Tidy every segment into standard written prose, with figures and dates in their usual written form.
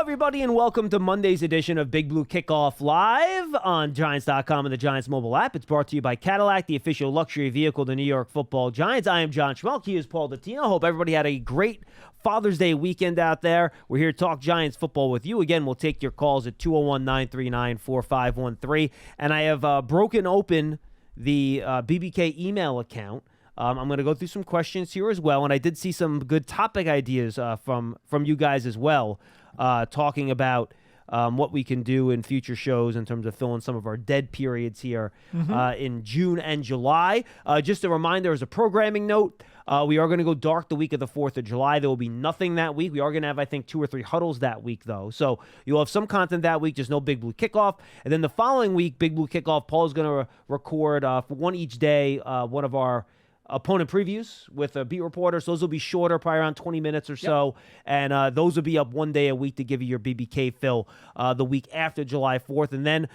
everybody, and welcome to Monday's edition of Big Blue Kickoff Live on Giants.com and the Giants mobile app. It's brought to you by Cadillac, the official luxury vehicle of the New York Football Giants. I am John Schmeelk. He is Paul Dottino. Hope everybody had a great Father's Day weekend out there. We're here to talk Giants football with you. Again, we'll take your calls at 201-939-4513. And I have broken open the BBK email account. I'm going to go through some questions here as well, and I did see some good topic ideas from you guys as well, talking about what we can do in future shows in terms of filling some of our dead periods here in June and July. Just a reminder, as a programming note, we are going to go dark the week of the 4th of July. There will be nothing that week. We are going to have, I think, 2 or 3 huddles that week, though. So you'll have some content that week, just no Big Blue Kickoff. And then the following week, Big Blue Kickoff, Paul is going to record for one each day, one of our opponent previews with a beat reporter. So those will be shorter, probably around 20 minutes or so. And those will be up one day a week to give you your BBK fill the week after July 4th. And then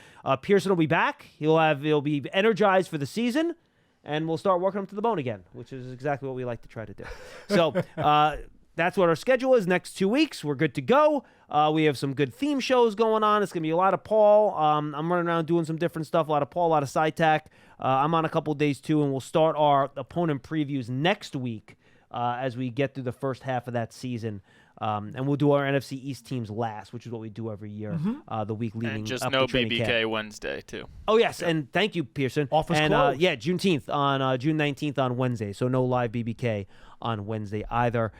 Pearson will be back. He'll be energized for the season, and we'll start working him to the bone again, which is exactly what we like to try to do. So that's what our schedule is. Next 2 weeks, we're good to go. We have some good theme shows going on. It's going to be a lot of Paul. I'm running around doing some different stuff. A lot of Paul, a lot of side tack. I'm on a couple days too, and we'll start our opponent previews next week as we get through the first half of that season. And we'll do our NFC East teams last, which is what we do every year, the week leading and just up no to training BBK camp. Wednesday, too. Oh, yes, and thank you, Pearson. Office and, closed. Juneteenth on June 19th on Wednesday, so no live BBK on Wednesday either.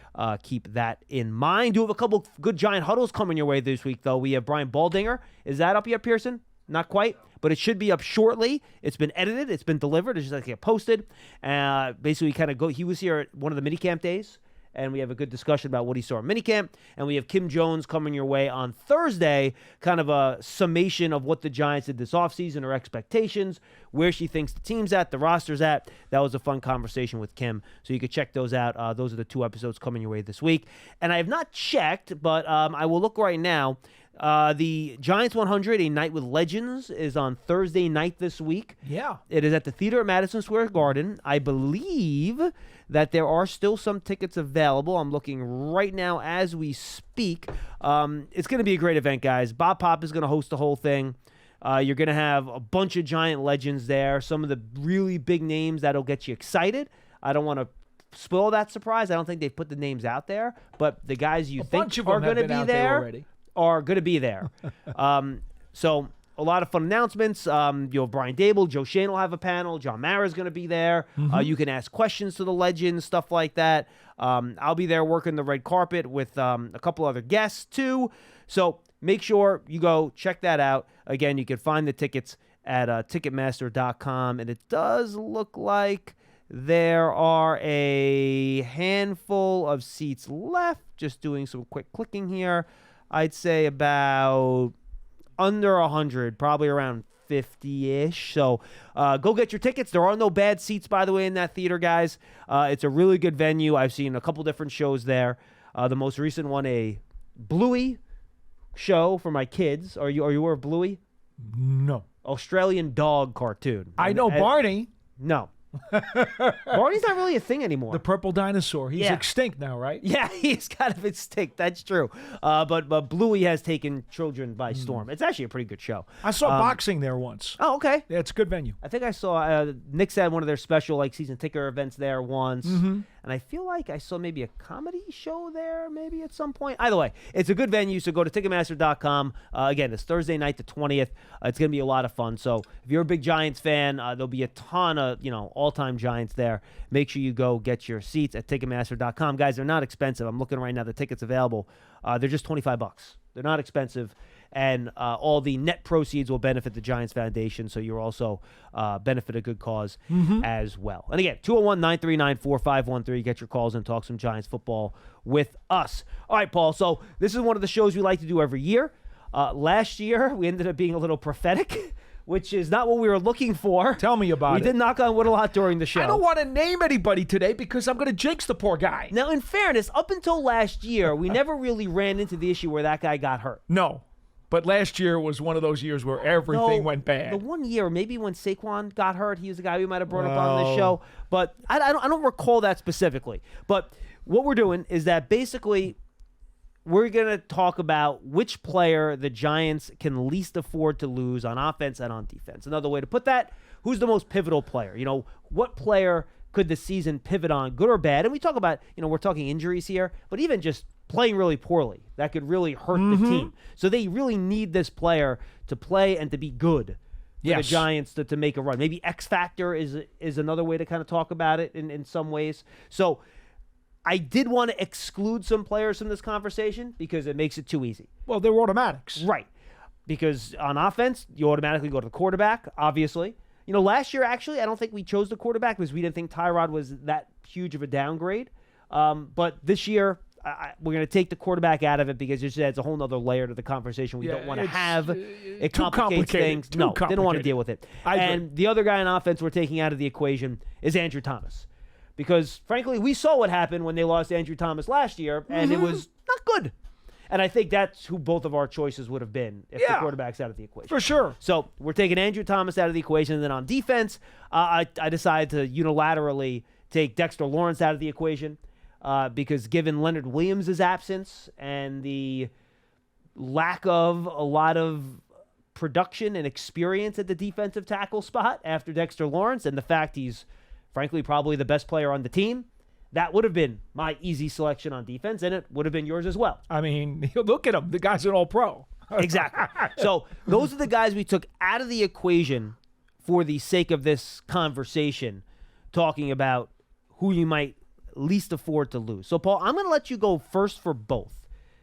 Keep that in mind. Do have a couple good Giant huddles coming your way this week, though. We have Brian Baldinger. Is that up yet, Pearson? Not quite, but it should be up shortly. It's been edited. It's been delivered. It's just like get posted. Basically, he was here at one of the minicamp days, and we have a good discussion about what he saw at minicamp. And we have Kim Jones coming your way on Thursday, kind of a summation of what the Giants did this offseason, her expectations, where she thinks the team's at, the roster's at. That was a fun conversation with Kim, so you could check those out. Those are the 2 episodes coming your way this week. And I have not checked, but I will look right now. The Giants 100, A Night with Legends, is on Thursday night this week. Yeah. It is at the theater at Madison Square Garden. I believe that there are still some tickets available. I'm looking right now as we speak. It's going to be a great event, guys. Bob Pop is going to host the whole thing. You're going to have a bunch of Giant legends there, some of the really big names that'll get you excited. I don't want to spoil that surprise. I don't think they've put the names out there, but the guys you think are going to be there are going to be there. So a lot of fun announcements. You'll have Brian Dable, Joe Shane will have a panel. John Mara is going to be there. You can ask questions to the legends, stuff like that. I'll be there working the red carpet with a couple other guests too. So make sure you go check that out. Again, you can find the tickets at Ticketmaster.com, and it does look like there are a handful of seats left. Just doing some quick clicking here. I'd say about under 100, probably around 50-ish. So go get your tickets. There are no bad seats, by the way, in that theater, guys. It's a really good venue. I've seen a couple different shows there. The most recent one, a Bluey show for my kids. Are you aware of Bluey? No. Australian dog cartoon. I know Barney. No. Barney's not really a thing anymore. The purple dinosaur. He's extinct now, right? Yeah, he's kind of extinct. That's true. But Bluey has taken children by storm. It's actually a pretty good show. I saw boxing there once. Oh, okay. Yeah, it's a good venue. I think I saw Knicks had one of their special season ticker events there once. And I feel like I saw maybe a comedy show there maybe at some point. Either way, it's a good venue, so go to Ticketmaster.com. Again, it's Thursday night the 20th. It's going to be a lot of fun. So if you're a big Giants fan, there'll be a ton of all-time Giants there. Make sure you go get your seats at Ticketmaster.com. Guys, they're not expensive. I'm looking right now. The tickets available. They're just $25. They're not expensive. And all the net proceeds will benefit the Giants Foundation, so you'll also benefit a good cause as well. And again, 201-939-4513. Get your calls and talk some Giants football with us. All right, Paul, so this is one of the shows we like to do every year. Last year, we ended up being a little prophetic, which is not what we were looking for. Tell me about it. We did knock on wood a lot during the show. I don't want to name anybody today because I'm going to jinx the poor guy. Now, in fairness, up until last year, we never really ran into the issue where that guy got hurt. No. But last year was one of those years where everything went bad. The one year, maybe when Saquon got hurt, he was the guy we might have brought up on this show. But I don't recall that specifically. But what we're doing is that basically we're going to talk about which player the Giants can least afford to lose on offense and on defense. Another way to put that, who's the most pivotal player? What player could the season pivot on, good or bad? And we talk about, we're talking injuries here, but even just playing really poorly, that could really hurt the team. So they really need this player to play and to be good for the Giants to make a run. Maybe X factor is another way to kind of talk about it in some ways. So I did want to exclude some players from this conversation because it makes it too easy. Well, they're automatics. Right. Because on offense, you automatically go to the quarterback, obviously. Last year, actually, I don't think we chose the quarterback because we didn't think Tyrod was that huge of a downgrade. But this year, we're going to take the quarterback out of it because it just adds a whole other layer to the conversation we don't want to have. It complicates things. They don't want to deal with it. And the other guy on offense we're taking out of the equation is Andrew Thomas. Because, frankly, we saw what happened when they lost Andrew Thomas last year, and it was not good. And I think that's who both of our choices would have been if the quarterback's out of the equation. For sure. So we're taking Andrew Thomas out of the equation. And then on defense, I decided to unilaterally take Dexter Lawrence out of the equation because given Leonard Williams' absence and the lack of a lot of production and experience at the defensive tackle spot after Dexter Lawrence and the fact he's, frankly, probably the best player on the team, that would have been my easy selection on defense, and it would have been yours as well. I mean, look at him. The guy's an all-pro. Exactly. So those are the guys we took out of the equation for the sake of this conversation, talking about who you might least afford to lose. So, Paul, I'm going to let you go first for both.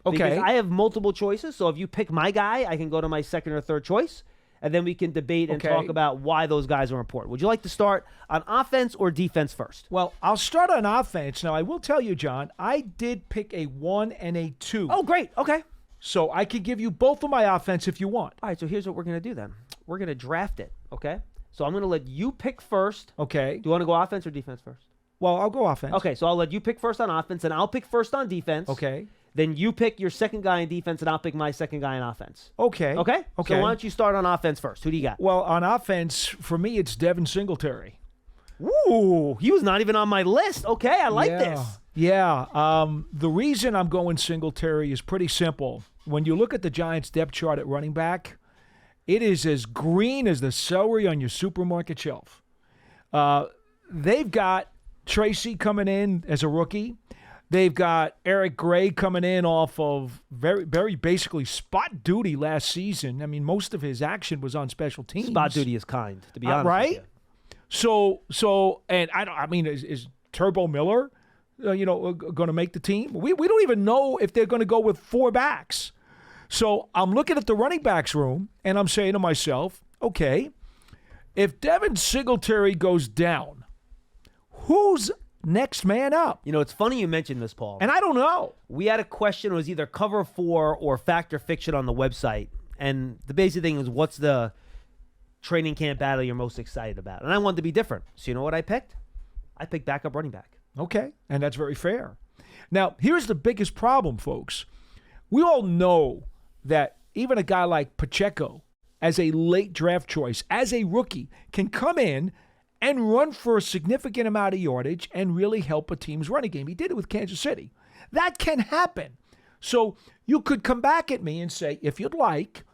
Okay. Because I have multiple choices, so if you pick my guy, I can go to my second or third choice. And then we can debate and talk about why those guys are important. Would you like to start on offense or defense first? Well, I'll start on offense. Now, I will tell you, John, I did pick a 1 and a 2. Oh, great. Okay. So I could give you both of my offense if you want. All right, so here's what we're going to do then. We're going to draft it, okay? So I'm going to let you pick first. Okay. Do you want to go offense or defense first? Well, I'll go offense. Okay, so I'll let you pick first on offense, and I'll pick first on defense. Okay. Then you pick your second guy in defense, and I'll pick my second guy in offense. Okay. Okay? Okay. So why don't you start on offense first? Who do you got? Well, on offense, for me, it's Devin Singletary. Ooh, he was not even on my list. Okay, I like this. Yeah. The reason I'm going Singletary is pretty simple. When you look at the Giants' depth chart at running back, it is as green as the celery on your supermarket shelf. They've got Tracy coming in as a rookie. They've got Eric Gray coming in off of very, very basically spot duty last season. I mean, most of his action was on special teams. Spot duty is kind, to be honest. Right? With you. So, and is Turbo Miller, going to make the team? We don't even know if they're going to go with 4 backs. So I'm looking at the running backs room, and I'm saying to myself, okay, if Devin Singletary goes down, who's next man up? It's funny you mentioned this, Paul. And I don't know. We had a question. It was either cover 4 or fact or fiction on the website. And the basic thing was, what's the training camp battle you're most excited about? And I wanted to be different. So you know what I picked? I picked backup running back. Okay, and that's very fair. Now, here's the biggest problem, folks. We all know that even a guy like Pacheco, as a late draft choice, as a rookie, can come in and run for a significant amount of yardage and really help a team's running game. He did it with Kansas City. That can happen. So you could come back at me and say, if you'd like,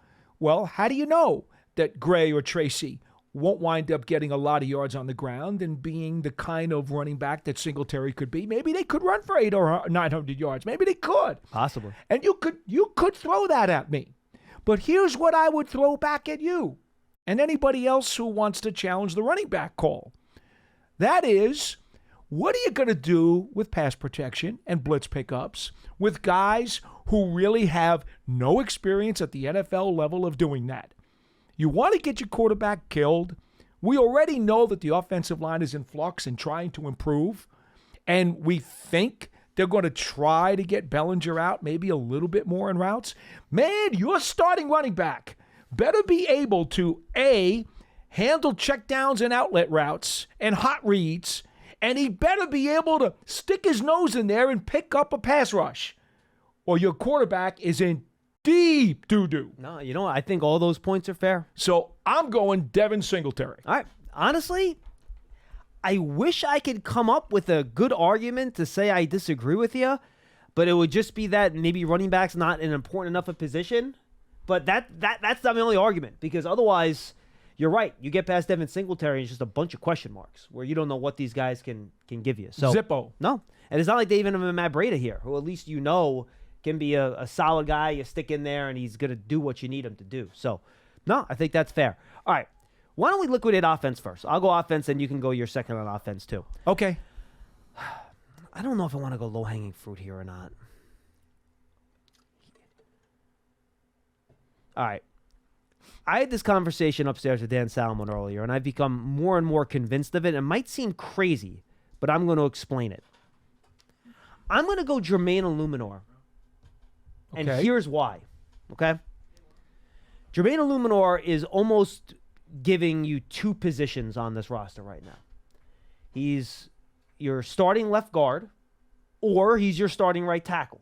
well, how do you know that Gray or Tracy won't wind up getting a lot of yards on the ground and being the kind of running back that Singletary could be? Maybe they could run for 800 or 900 yards. Maybe they could. Possibly. And you could throw that at me. But here's what I would throw back at you and anybody else who wants to challenge the running back call. That is, what are you going to do with pass protection and blitz pickups with guys who really have no experience at the NFL level of doing that? You want to get your quarterback killed. We already know that the offensive line is in flux and trying to improve. And we think they're going to try to get Bellinger out maybe a little bit more in routes. Man, your starting running back better be able to, A, handle checkdowns and outlet routes and hot reads, and he better be able to stick his nose in there and pick up a pass rush, or your quarterback is in deep doo-doo. No, I think all those points are fair. So I'm going Devin Singletary. All right. Honestly, I wish I could come up with a good argument to say I disagree with you, but it would just be that maybe running back's not an important enough a position. But that's not my only argument, because otherwise, you're right. You get past Devin Singletary, and it's just a bunch of question marks where you don't know what these guys can give you. So Zippo. No. And it's not like they even have a Matt Breida here, who at least can be a solid guy. You stick in there, and he's going to do what you need him to do. So, no, I think that's fair. All right. Why don't we liquidate offense first? I'll go offense, and you can go your second on offense, too. Okay. I don't know if I want to go low-hanging fruit here or not. All right. I had this conversation upstairs with Dan Salomon earlier, and I've become more and more convinced of it. It might seem crazy, but I'm going to explain it. I'm going to go Jermaine Illuminor. And here's why. Okay? Jermaine Illuminor is almost giving you two positions on this roster right now. He's your starting left guard, or he's your starting right tackle,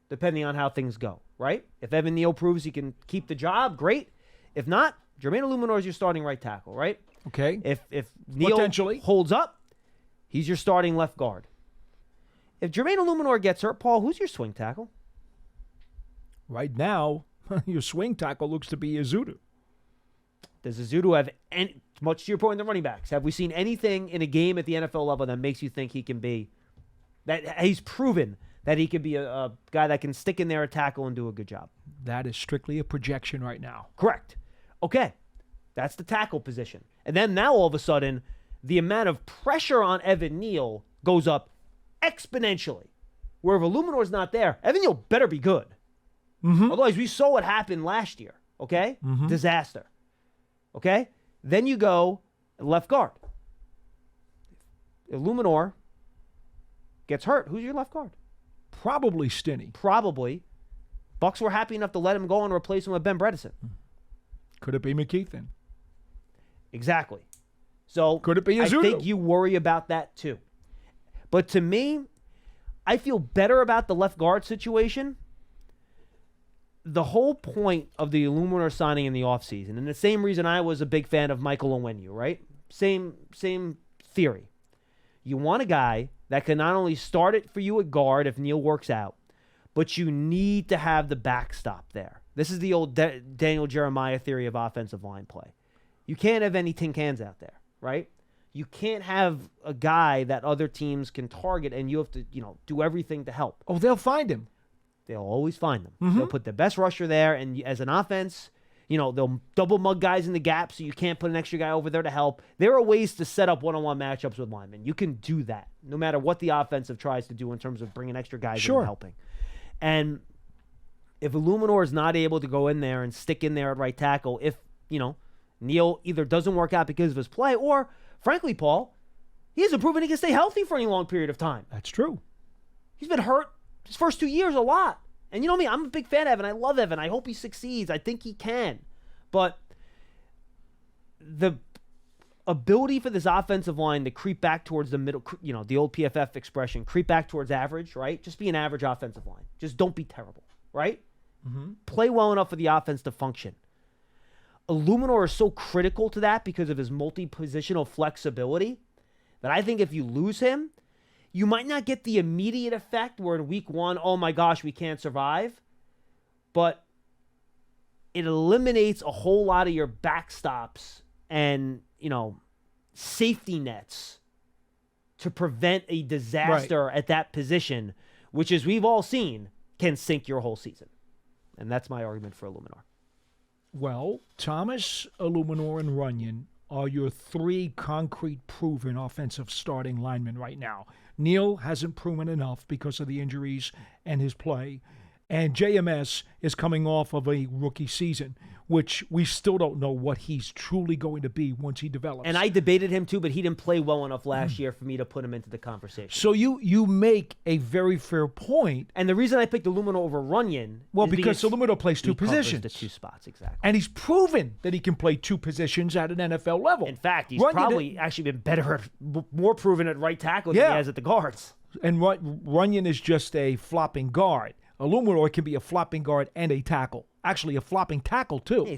depending on how things go, right? If Evan Neal proves he can keep the job, great. If not, Jermaine Illuminor is your starting right tackle, right? Okay. If Neal holds up, he's your starting left guard. If Jermaine Illuminor gets hurt, Paul, who's your swing tackle? Right now, your swing tackle looks to be Izudu. Does Izudu have any, much to your point in the running backs, have we seen anything in a game at the NFL level that makes you think he can be, that he's proven that he can be a guy that can stick in there, a tackle, and do a good job? That is strictly a projection right now. Correct. Okay. That's the tackle position. And then now all of a sudden, the amount of pressure on Evan Neal goes up exponentially. Where if Illuminor's not there, Evan Neal better be good. Mm-hmm. Otherwise, we saw what happened last year. Okay? Mm-hmm. Disaster. Okay? Then you go left guard. Illuminor gets hurt. Who's your left guard? Probably Stinney. Probably. Bucks were happy enough to let him go and replace him with Ben Bredesen. Could it be McKeithen? Exactly. So could it be Izudu? I think you worry about that too. But to me, I feel better about the left guard situation. The whole point of the Illuminor signing in the offseason, and the same reason I was a big fan of Michael Onwenu, right? Same theory. You want a guy that can not only start it for you at guard if Neal works out, but you need to have the backstop there. This is the old Daniel Jeremiah theory of offensive line play. You can't have any tin cans out there, right? You can't have a guy that other teams can target, and you have to, do everything to help. Oh, they'll find him. They'll always find them. Mm-hmm. They'll put the best rusher there, and as an offense, they'll double mug guys in the gap so you can't put an extra guy over there to help. There are ways to set up one-on-one matchups with linemen. You can do that, no matter what the offensive tries to do in terms of bringing extra guys in and helping. And if Illuminor is not able to go in there and stick in there at right tackle, if, Neal either doesn't work out because of his play, or, frankly, Paul, he hasn't proven he can stay healthy for any long period of time. That's true. He's been hurt his first 2 years a lot. And you know me, I'm a big fan of Evan. I love Evan. I hope he succeeds. I think he can. But the ability for this offensive line to creep back towards the middle, the old PFF expression, creep back towards average, right? Just be an average offensive line. Just don't be terrible, right? Mm-hmm. Play well enough for the offense to function. Illuminor is so critical to that because of his multi-positional flexibility that I think if you lose him, you might not get the immediate effect where in week one, oh my gosh, we can't survive. But it eliminates a whole lot of your backstops and, safety nets to prevent a disaster at that position, which, as we've all seen, can sink your whole season. And that's my argument for Illuminor. Well, Thomas, Illuminor, and Runyon are your three concrete proven offensive starting linemen right now. Neal hasn't proven enough because of the injuries and his play. And JMS is coming off of a rookie season, which we still don't know what he's truly going to be once he develops. And I debated him too, but he didn't play well enough last year for me to put him into the conversation. So you make a very fair point. And the reason I picked Illuminor over Runyon is because Illuminor plays two positions. The two spots, exactly. And he's proven that he can play two positions at an NFL level. In fact, he's probably actually been better, more proven at right tackle than he has at the guards. And Runyon is just a flopping guard. Illuminor can be a flopping guard and a tackle. Actually, a flopping tackle too. Yeah,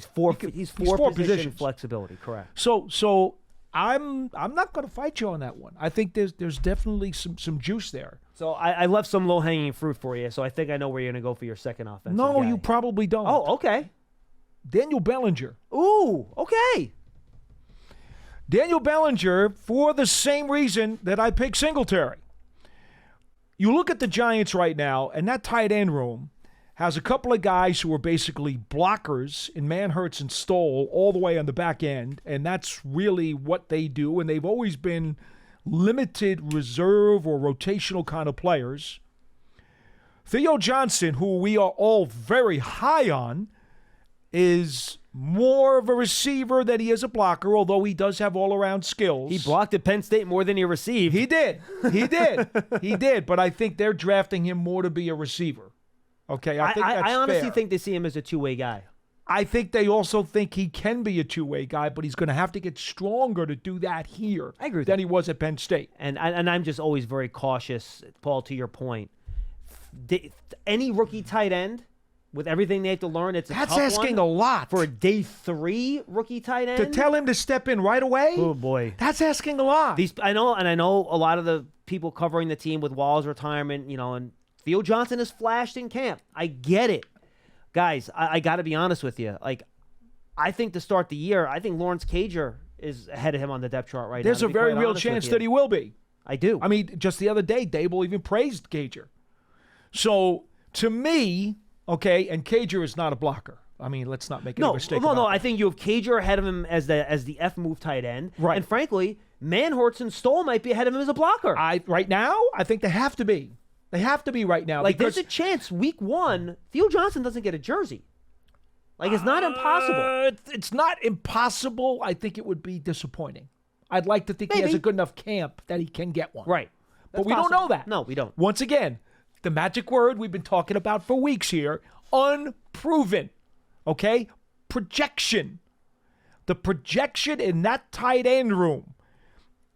he's four position flexibility, correct. So I'm not going to fight you on that one. I think there's definitely some juice there. So I left some low-hanging fruit for you, so I think I know where you're going to go for your second offensive No, guy. you probably don't. Oh, okay. Daniel Bellinger. Ooh, okay. Daniel Bellinger, for the same reason that I picked Singletary. You look at the Giants right now, and that tight end room has a couple of guys who are basically blockers in Manhurts and Stoll all the way on the back end, and that's really what they do, and they've always been limited reserve or rotational kind of players. Theo Johnson, who we are all very high on, is more of a receiver than he is a blocker, although he does have all-around skills. He blocked at Penn State more than he received. He did. He did. But I think they're drafting him more to be a receiver. Okay, I think that's I honestly fair. think they see him as a two-way guy. I think they also think he can be a two-way guy, but he's going to have to get stronger to do that here I agree with than that. he was at Penn State. And I'm just always very cautious, Paul, to your point. Any rookie tight end, with everything they have to learn, it's a That's tough asking one. a lot. For a day 3 rookie tight end? To tell him to step in right away? Oh, boy. That's asking a lot. I know a lot of the people covering the team with Wall's retirement, and Theo Johnson has flashed in camp. I get it. Guys, I got to be honest with you. Like, I think to start the year, I think Lawrence Cager is ahead of him on the depth chart right There's now. a very real chance that he will be. I do. I mean, just the other day, Dable even praised Cager. So, to me, okay, and Cager is not a blocker. I mean, let's not make any mistake about No. that. I think you have Cager ahead of him as the F move tight end. Right. And frankly, Manhortz and Stoll might be ahead of him as a blocker. Right now, I think they have to be. They have to be right now. Like, because there's a chance week 1, Theo Johnson doesn't get a jersey. Like, it's not impossible. It's not impossible. I think it would be disappointing. I'd like to think he has Maybe. a good enough camp that he can get one. Right. But That's we don't possible. know that. No, we don't. Once again, the magic word we've been talking about for weeks here, unproven. Okay? Projection. The projection in that tight end room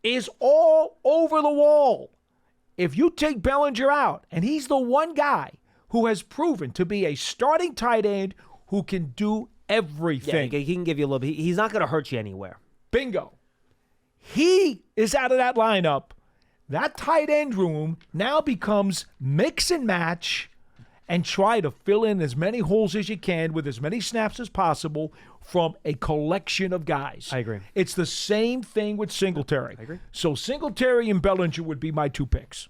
is all over the wall. If you take Bellinger out, and he's the one guy who has proven to be a starting tight end who can do Yeah, everything. he can give you a little bit. He's not going to hurt you anywhere. Bingo. He is out of that lineup. That tight end room now becomes mix and match and try to fill in as many holes as you can with as many snaps as possible from a collection of guys. I agree. It's the same thing with Singletary. I agree. So Singletary and Bellinger would be my 2 picks.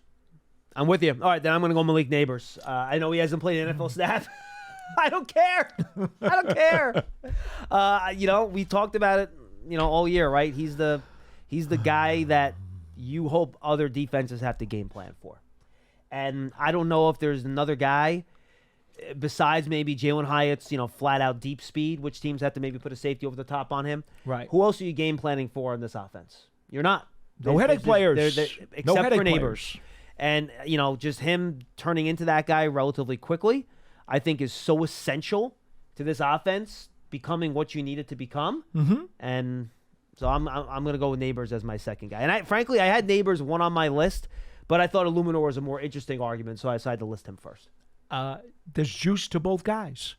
I'm with you. All right, then I'm going to go Malik Neighbors. I know he hasn't played an NFL snap. I don't care. I don't care. We talked about it, all year, right? He's the guy that you hope other defenses have to game plan for. And I don't know if there's another guy besides maybe Jalen Hyatt's, flat out deep speed, which teams have to maybe put a safety over the top on him. Right. Who else are you game planning for in this offense? You're not. No headache players. Except No headache for Neighbors. players. And, just him turning into that guy relatively quickly, I think is so essential to this offense becoming what you need it to become. Mm-hmm. And so I'm going to go with Neighbors as my second guy. And I had Neighbors one on my list, but I thought Illuminor was a more interesting argument, so I decided to list him first. There's juice to both guys.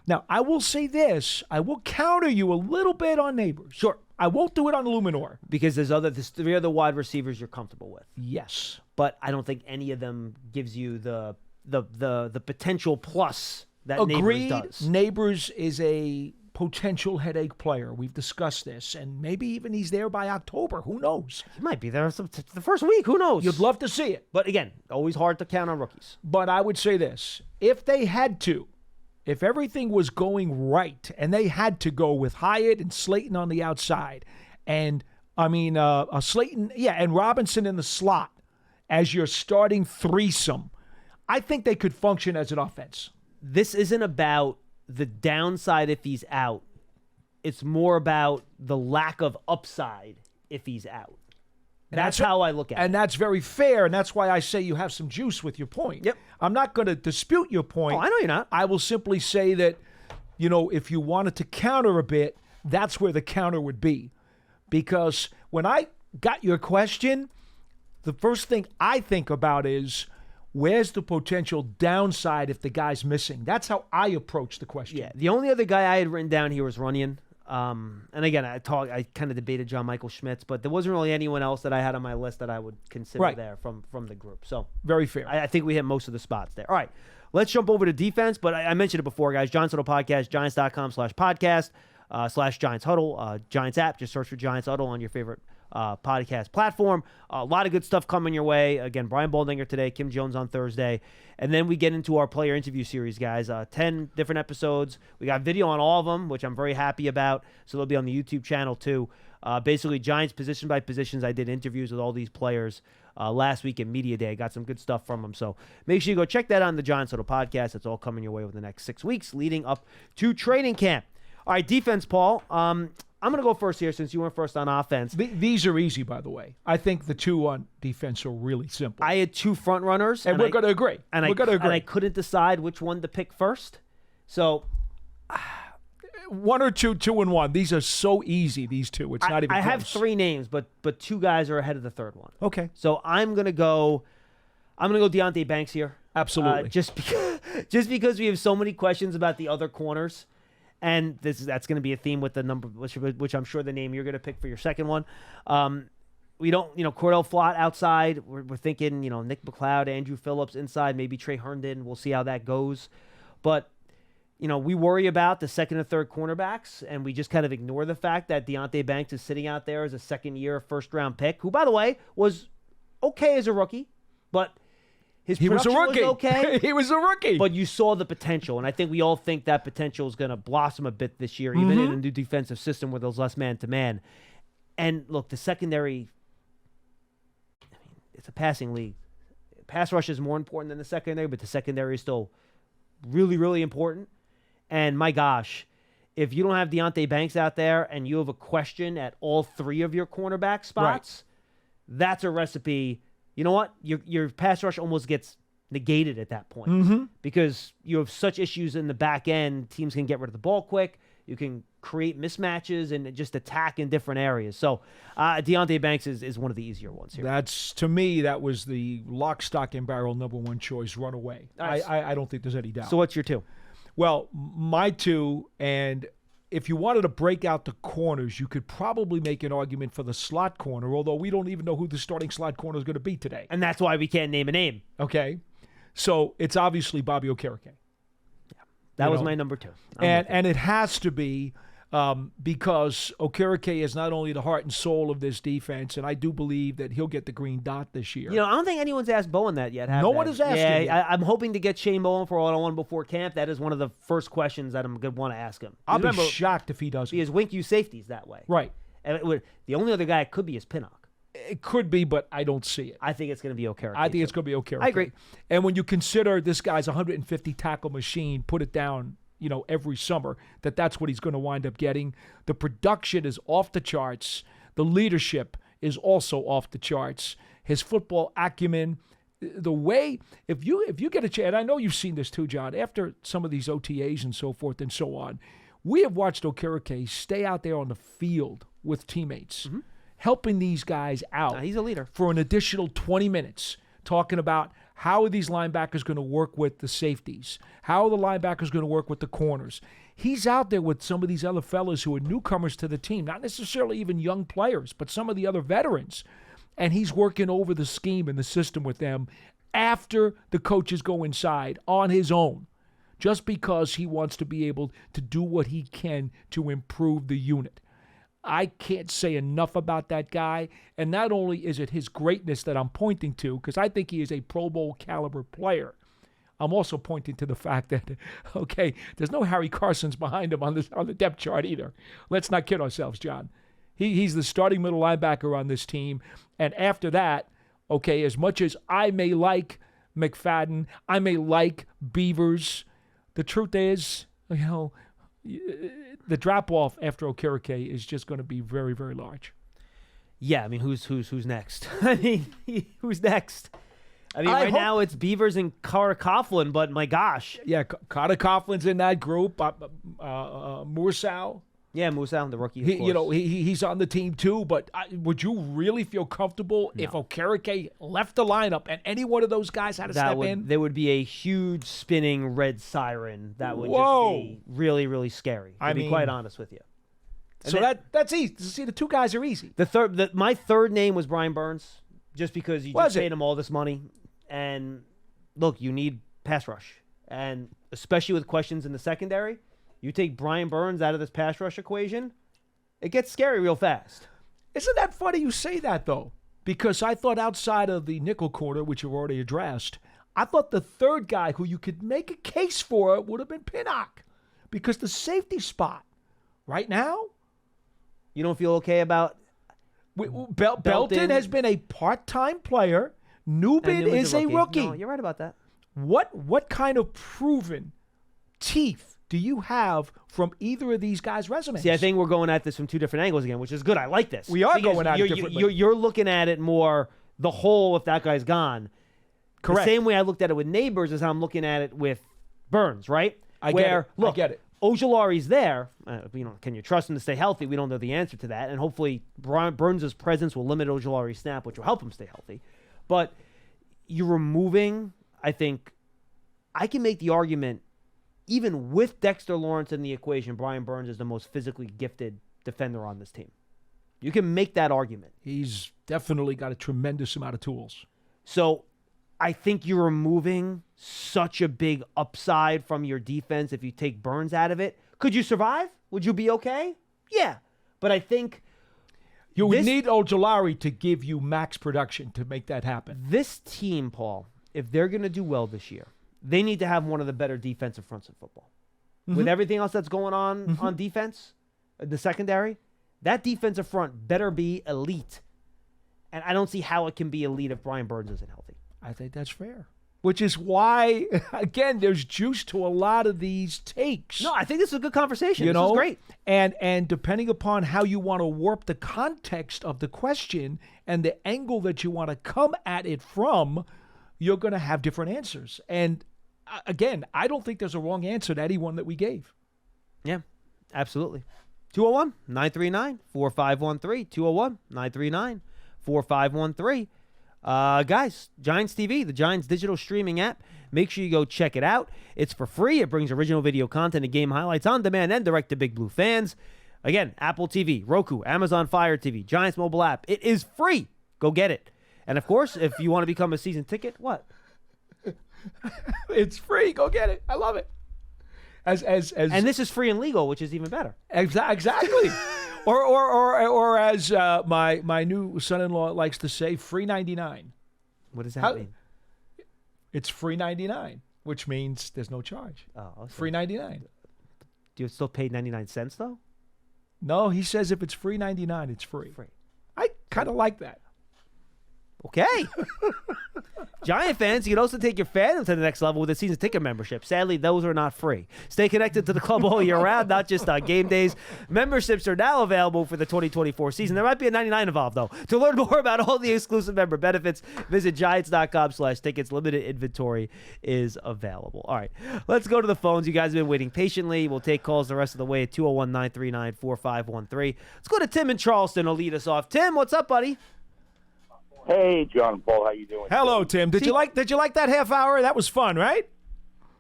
Now, I will say this. I will counter you a little bit on Neighbors. Sure. I won't do it on Illuminor. Because there's 3 other wide receivers you're comfortable with. Yes. But I don't think any of them gives you the potential plus that Agreed. Neighbors does. Neighbors is a potential headache player. We've discussed this, and maybe even he's there by October. Who knows? He might be there the first week. Who knows? You'd love to see it. But again, always hard to count on rookies. But I would say this. If they had to, if everything was going right, and they had to go with Hyatt and Slayton on the outside, and Slayton, and Robinson in the slot as your starting threesome, I think they could function as an offense. This isn't about the downside if he's out. It's more about the lack of upside if he's out. That's how I look at it. And that's very fair, and that's why I say you have some juice with your point. Yep. I'm not going to dispute your point. Oh, I know you're not. I will simply say that, if you wanted to counter a bit, that's where the counter would be. Because when I got your question, the first thing I think about is, where's the potential downside if the guy's missing? That's how I approach the question. Yeah. The only other guy I had written down here was Runyon. And again, I kind of debated John Michael Schmitz, but there wasn't really anyone else that I had on my list that I would consider there from the group. So very fair. I think we hit most of the spots there. All right, let's jump over to defense. But I mentioned it before, guys. Giants Huddle Podcast, Giants.com/podcast, /Giants Huddle, Giants app. Just search for Giants Huddle on your favorite podcast platform. A lot of good stuff coming your way. Again, Brian Baldinger today, Kim Jones on Thursday. And then we get into our player interview series, guys. 10 different episodes. We got video on all of them, which I'm very happy about. So they'll be on the YouTube channel too. Basically, Giants position by positions. I did interviews with all these players last week at Media Day. Got some good stuff from them. So make sure you go check that on the Giants Huddle Podcast. It's all coming your way over the next 6 weeks leading up to training camp. All right, defense, Paul. I'm going to go first here since you went first on offense. These are easy, by the way. I think the two on defense are really simple. I had two front runners. And we're going to agree. And I couldn't decide which one to pick first. So one or two, 2 and 1. These are so easy, these two. It's not even close. I have 3 names, but 2 guys are ahead of the third one. Okay. So I'm going to go Deonte Banks here. Absolutely. Just because we have so many questions about the other corners. And that's going to be a theme with the number, which I'm sure the name you're going to pick for your second one. We don't, Cordell Flott outside. We're thinking, Nick McLeod, Andrew Phillips inside, maybe Trey Herndon. We'll see how that goes. But, we worry about the second and third cornerbacks, and we just kind of ignore the fact that Deonte Banks is sitting out there as a second-year first-round pick, who, by the way, was okay as a rookie, but he was okay. He was a rookie. But you saw the potential, and I think we all think that potential is going to blossom a bit this year, even in a new defensive system where there's less man-to-man. And, look, the secondary, it's a passing league. Pass rush is more important than the secondary, but the secondary is still really, really important. And, my gosh, if you don't have Deonte Banks out there and you have a question at all 3 of your cornerback spots, that's a recipe. You know what? Your pass rush almost gets negated at that point because you have such issues in the back end. Teams can get rid of the ball quick. You can create mismatches and just attack in different areas. So Deonte Banks is one of the easier ones here. To me, that was the lock, stock, and barrel number 1 choice, run away. Nice. I don't think there's any doubt. So what's your 2? Well, my 2, and if you wanted to break out the corners, you could probably make an argument for the slot corner, although we don't even know who the starting slot corner is going to be today. And that's why we can't name a name. Okay. So it's obviously Bobby Okereke. Yeah. That was my number 2. And it has to be because Okereke is not only the heart and soul of this defense, and I do believe that he'll get the green dot this year. I don't think anyone's asked Bowen that yet. No one has asked him yet. I'm hoping to get Shane Bowen for one-on-one before camp. That is one of the first questions that I'm going to want to ask him. I'll be shocked if he doesn't. Because Wink use safeties that way. Right. And the only other guy it could be is Pinnock. It could be, but I don't see it. I think it's going to be Okereke. I think it's going to be Okereke. I agree. And when you consider this guy's 150 tackle machine, put it down, every summer, that's what he's going to wind up getting. The production is off the charts. The leadership is also off the charts. His football acumen, the way, if you get a chance, and I know you've seen this too, John, after some of these OTAs and so forth and so on, we have watched Okereke stay out there on the field with teammates, helping these guys out. He's a leader. For an additional 20 minutes, talking about how are these linebackers going to work with the safeties? How are the linebackers going to work with the corners? He's out there with some of these other fellas who are newcomers to the team, not necessarily even young players, but some of the other veterans. And he's working over the scheme and the system with them after the coaches go inside on his own, just because he wants to be able to do what he can to improve the unit. I can't say enough about that guy. And not only is it his greatness that I'm pointing to, because I think he is a Pro Bowl caliber player, I'm also pointing to the fact that, there's no Harry Carsons behind him on the depth chart either. Let's not kid ourselves, John. He's the starting middle linebacker on this team. And after that, as much as I may like McFadden, I may like Beavers, the truth is, the drop-off after Okereke is just going to be very, very large. Yeah, I mean, who's next? I mean, who's next? I mean, right now it's Beavers and Carter Coughlin, but my gosh. Yeah, Carter Coughlin's in that group. Mursal. Yeah, Mursal, the rookie, of course. He's on the team too, but would you really feel comfortable if Okereke left the lineup and any one of those guys had to step in? There would be a huge spinning red siren that would just be really, really scary, to be quite honest with you. So that's easy. See, the two guys are easy. My third name was Brian Burns, just because you just paid him all this money. And look, you need pass rush. And especially with questions in the secondary, you take Brian Burns out of this pass rush equation, it gets scary real fast. Isn't that funny you say that, though? Because I thought outside of the nickel corner, which you've already addressed, I thought the third guy who you could make a case for would have been Pinnock. Because the safety spot right now, you don't feel okay about Belton has been a part-time player. Newman is a rookie. No, you're right about that. What kind of proven teeth do you have from either of these guys' resumes? See, I think we're going at this from two different angles again, which is good. I like this. We are going at it differently. You're looking at it more the whole if that guy's gone. Correct. The same way I looked at it with Neighbors is how I'm looking at it with Burns, right? I get it. Ojulari's there. Can you trust him to stay healthy? We don't know the answer to that. And hopefully Burns' presence will limit Ojulari's snap, which will help him stay healthy. But you're removing, I think, I can make the argument, even with Dexter Lawrence in the equation, Brian Burns is the most physically gifted defender on this team. You can make that argument. He's definitely got a tremendous amount of tools. So I think you're removing such a big upside from your defense if you take Burns out of it. Could you survive? Would you be okay? Yeah. But I think you would need Ojulari to give you max production to make that happen. This team, Paul, if they're going to do well this year, they need to have one of the better defensive fronts in football. Mm-hmm. With everything else that's going on defense, the secondary, that defensive front better be elite. And I don't see how it can be elite if Brian Burns isn't healthy. I think that's fair. Which is why, again, there's juice to a lot of these takes. No, I think this is a good conversation. This is great. And depending upon how you want to warp the context of the question and the angle that you want to come at it from, you're going to have different answers. And again, I don't think there's a wrong answer to any one that we gave. Yeah, absolutely. 201-939-4513. 201-939-4513. Guys, Giants TV, the Giants digital streaming app. Make sure you go check it out. It's for free. It brings original video content and game highlights on demand and direct to Big Blue fans. Again, Apple TV, Roku, Amazon Fire TV, Giants mobile app. It is free. Go get it. And of course, if you want to become a season ticket, what? It's free. Go get it. I love it. And this is free and legal, which is even better. Exactly. Or as my new son-in-law likes to say, free 99. What does that mean? It's free 99, which means there's no charge. Oh, okay. Free 99. Do you still pay 99 cents though? No, he says if it's free 99, it's free. I kind of like that. Okay. Giant fans, you can also take your fandom to the next level with a season ticket membership. Sadly, those are not free. Stay connected to the club all year round, not just on game days. Memberships are now available for the 2024 season. There might be a 99 involved, though. To learn more about all the exclusive member benefits, visit Giants.com/tickets. Limited inventory is available. All right, let's go to the phones. You guys have been waiting patiently. We'll take calls the rest of the way at 201-939-4513. Let's go to Tim in Charleston. He'll lead us off. Tim, what's up, buddy? Hey, John and Paul, how you doing? Hello, Tim. Did you like that half hour? That was fun, right?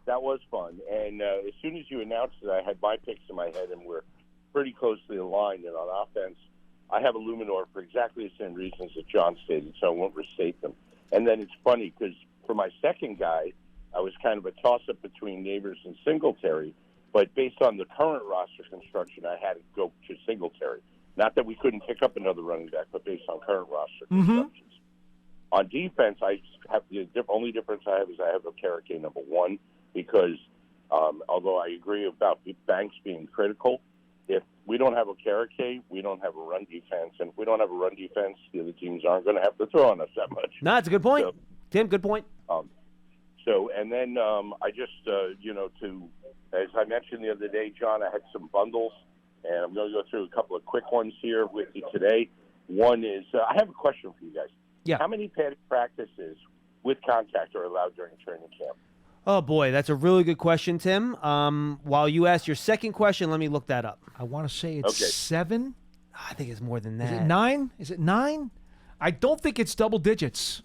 That was fun. And as soon as you announced it, I had my picks in my head, and we're pretty closely aligned. And on offense, I have Illuminor for exactly the same reasons that John stated, so I won't restate them. And then it's funny because for my second guy, I was kind of a toss-up between Neighbors and Singletary, but based on the current roster construction, I had to go to Singletary. Not that we couldn't pick up another running back, but based on current roster constructions. On defense, I have the only difference I have is I have Okereke number one because although I agree about Banks being critical, if we don't have Okereke, we don't have a run defense. And if we don't have a run defense, the other teams aren't going to have to throw on us that much. No, that's a good point. So, Tim, good point. And then I just, as I mentioned the other day, John, I had some bundles, and I'm going to go through a couple of quick ones here with you today. One is, I have a question for you guys. Yeah. How many padded practices with contact are allowed during training camp? Oh, boy, that's a really good question, Tim. While you ask your second question, let me look that up. I want to say it's 7. I think it's more than that. Is it 9? I don't think it's double digits.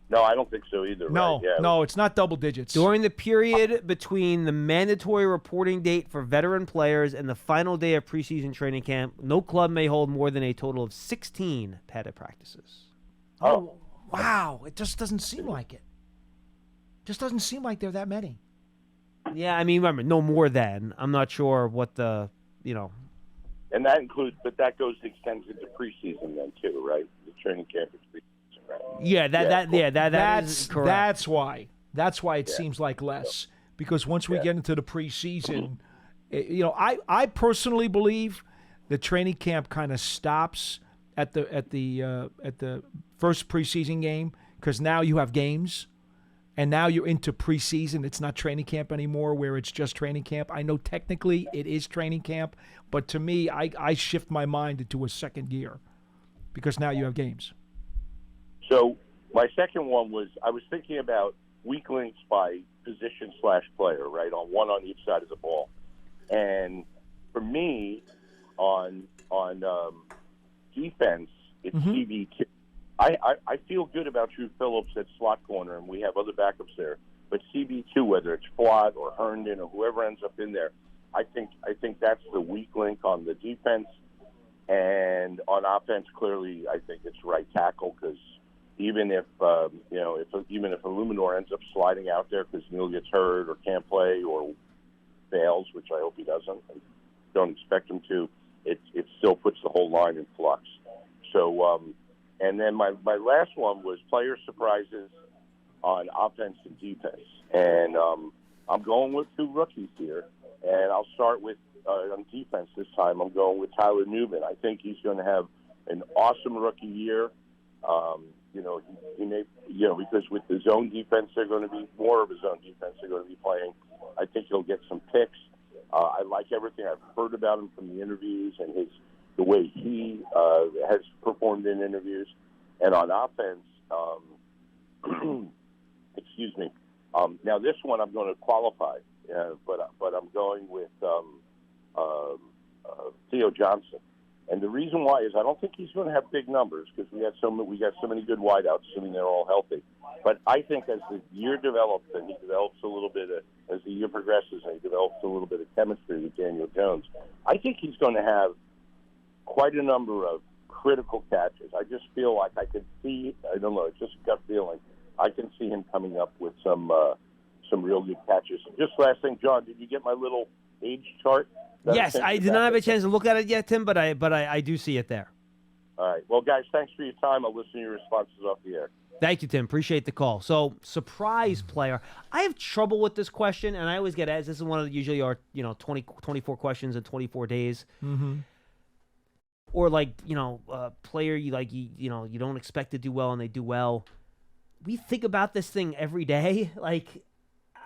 No, I don't think so either. No, right? Yeah. no, it's not double digits. During the period between the mandatory reporting date for veteran players and the final day of preseason training camp, no club may hold more than a total of 16 padded practices. Oh, wow. It just doesn't seem like it. Just doesn't seem like there are that many. Yeah, I mean, remember, no more than. I'm not sure what the, And that includes, but that extends into preseason then too, right? The training camp is preseason, right? Yeah, that is correct. That's why it seems like less, because once we get into the preseason, I personally believe the training camp kind of stops at the first preseason game, because now you have games. And now you're into preseason. It's not training camp anymore, where it's just training camp. I know technically it is training camp, but to me, I shift my mind into a second gear because now you have games. So my second one was, I was thinking about weak links by position/player, right, on each side of the ball. And for me, on defense, it's CB2. I feel good about Drew Phillips at slot corner, and we have other backups there. But CB2, whether it's Flott or Herndon or whoever ends up in there, I think that's the weak link on the defense. And on offense, clearly, I think it's right tackle, because even if Illuminor ends up sliding out there because Neal gets hurt or can't play or fails, which I hope he doesn't, and don't expect him to, it still puts the whole line in flux. So. And then my last one was player surprises on offense and defense. And I'm going with two rookies here. And I'll start with, on defense this time, I'm going with Tyler Nubin. I think he's going to have an awesome rookie year. He may, because with the zone defense, they're going to be more of a zone defense they're going to be playing. I think he'll get some picks. I like everything I've heard about him from the interviews and the way he has performed in interviews. And on offense, excuse me. Now this one I'm going to qualify, but I'm going with Theo Johnson. And the reason why is I don't think he's going to have big numbers, because we got so many good wideouts, assuming they're all healthy. But I think as the year develops, and he develops a little bit as the year progresses, and he develops a little bit of chemistry with Daniel Jones, I think he's going to have quite a number of critical catches. I just feel like I could see, I don't know, it's just a gut feeling, I can see him coming up with some real good catches. Just last thing, John, did you get my little age chart? Yes, I did not have a chance to look at it yet, Tim, but I do see it there. All right. Well, guys, thanks for your time. I'll listen to your responses off the air. Thank you, Tim. Appreciate the call. So, surprise player. I have trouble with this question, and I always get asked. This is one of usually our 24 questions in 24 days. Mm-hmm. Or a player you don't expect to do well and they do well. We think about this thing every day.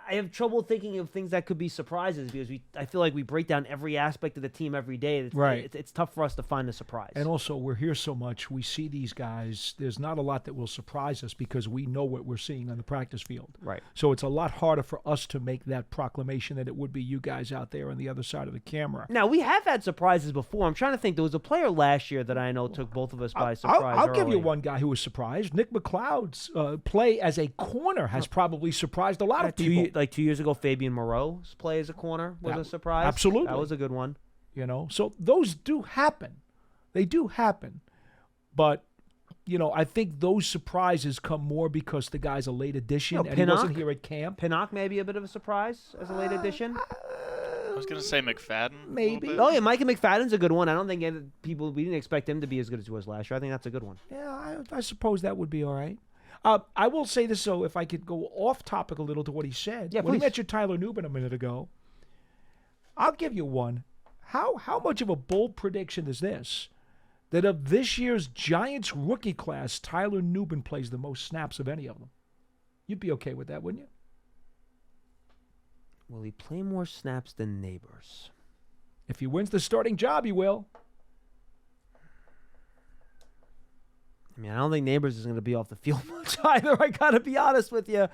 I have trouble thinking of things that could be surprises, because I feel like we break down every aspect of the team every day. It's tough for us to find a surprise. And also, we're here so much. We see these guys. There's not a lot that will surprise us because we know what we're seeing on the practice field. Right. So it's a lot harder for us to make that proclamation than it would be you guys out there on the other side of the camera. Now, we have had surprises before. I'm trying to think. There was a player last year that I know took both of us by surprise. I'll give you one guy who was surprised. Nick McLeod's play as a corner has probably surprised a lot of people. 2 years ago, Fabian Moreau's play as a corner was a surprise. Absolutely. That was a good one. So those do happen. They do happen. But, I think those surprises come more because the guy's a late addition and he wasn't here at camp. Pinnock may be a bit of a surprise as a late addition. I was going to say McFadden. Maybe. Oh, yeah, Micah McFadden's a good one. I don't think we didn't expect him to be as good as he was last year. I think that's a good one. Yeah, I suppose that would be all right. I will say this, though, if I could go off topic a little to what he said. Yeah, when please. he mentioned Tyler Nubin a minute ago, I'll give you one. How much of a bold prediction is this? That of this year's Giants rookie class, Tyler Nubin plays the most snaps of any of them. You'd be okay with that, wouldn't you? Will he play more snaps than Neighbors? If he wins the starting job, he will. I mean, I don't think Neighbors is going to be off the field much either. I got to be honest with you.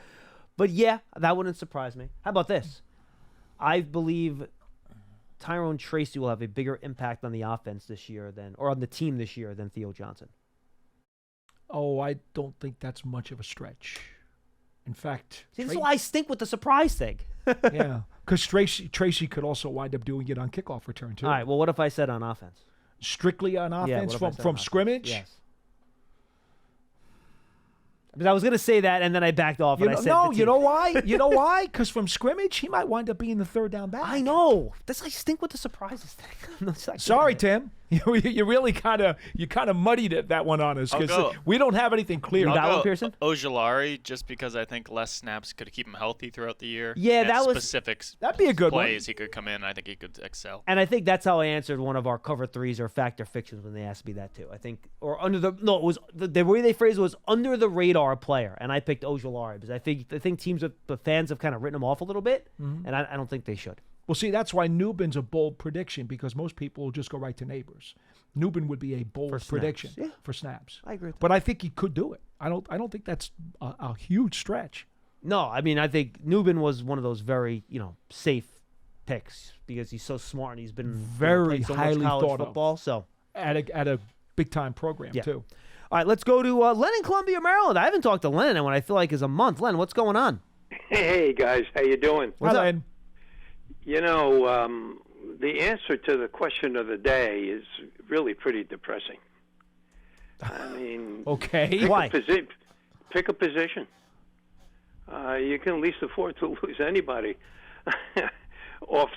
But yeah, that wouldn't surprise me. How about this? I believe Tyrone Tracy will have a bigger impact on the offense this year or on the team this year than Theo Johnson. Oh, I don't think that's much of a stretch. In fact, See, this is why I stink with the surprise thing. yeah, because Tracy could also wind up doing it on kickoff return too. All right. Well, what if I said on offense? Strictly on Yeah, offense what if I from said from on offense? scrimmage. Yes. But I was going to say that, and then I backed off. You and know, I said no, the you team. know why? You know why? Because from scrimmage, he might wind up being the third down back. I know. That's I stink with the surprises thing. It's like- Sorry, Tim. You really kind of muddied it, that one on us I'll because go. we don't have anything clear. You got I'll one, go Pearson? Ojulari, just because I think less snaps could keep him healthy throughout the year. Yeah, And that was- specifics. That'd be a good one. plays he could come in. I think he could excel. And I think that's how I answered one of our cover threes or factor fictions when they asked me that too. I think, or under the no, it was the way they phrased it was under the radar player, and I picked Ojulari because I think teams the fans have kind of written him off a little bit, and I don't think they should. Well, see, that's why Newbin's a bold prediction because most people will just go right to Neighbors. Newbin would be a bold For snaps, prediction yeah. for snaps. I agree with that. But I think he could do it. I don't think that's a huge stretch. No, I mean I think Newbin was one of those very safe picks because he's so smart and he's been Very played so highly much college thought of. football. So At a big time program Yeah. too. all right, let's go to Len in Columbia, Maryland. I haven't talked to Len in what I feel like is a month. Len, what's going on? Hey guys, how you doing? What's up? Len? You know, the answer to the question of the day is really pretty depressing. I mean, Okay. Why? Pick a position. You can at least afford to lose anybody off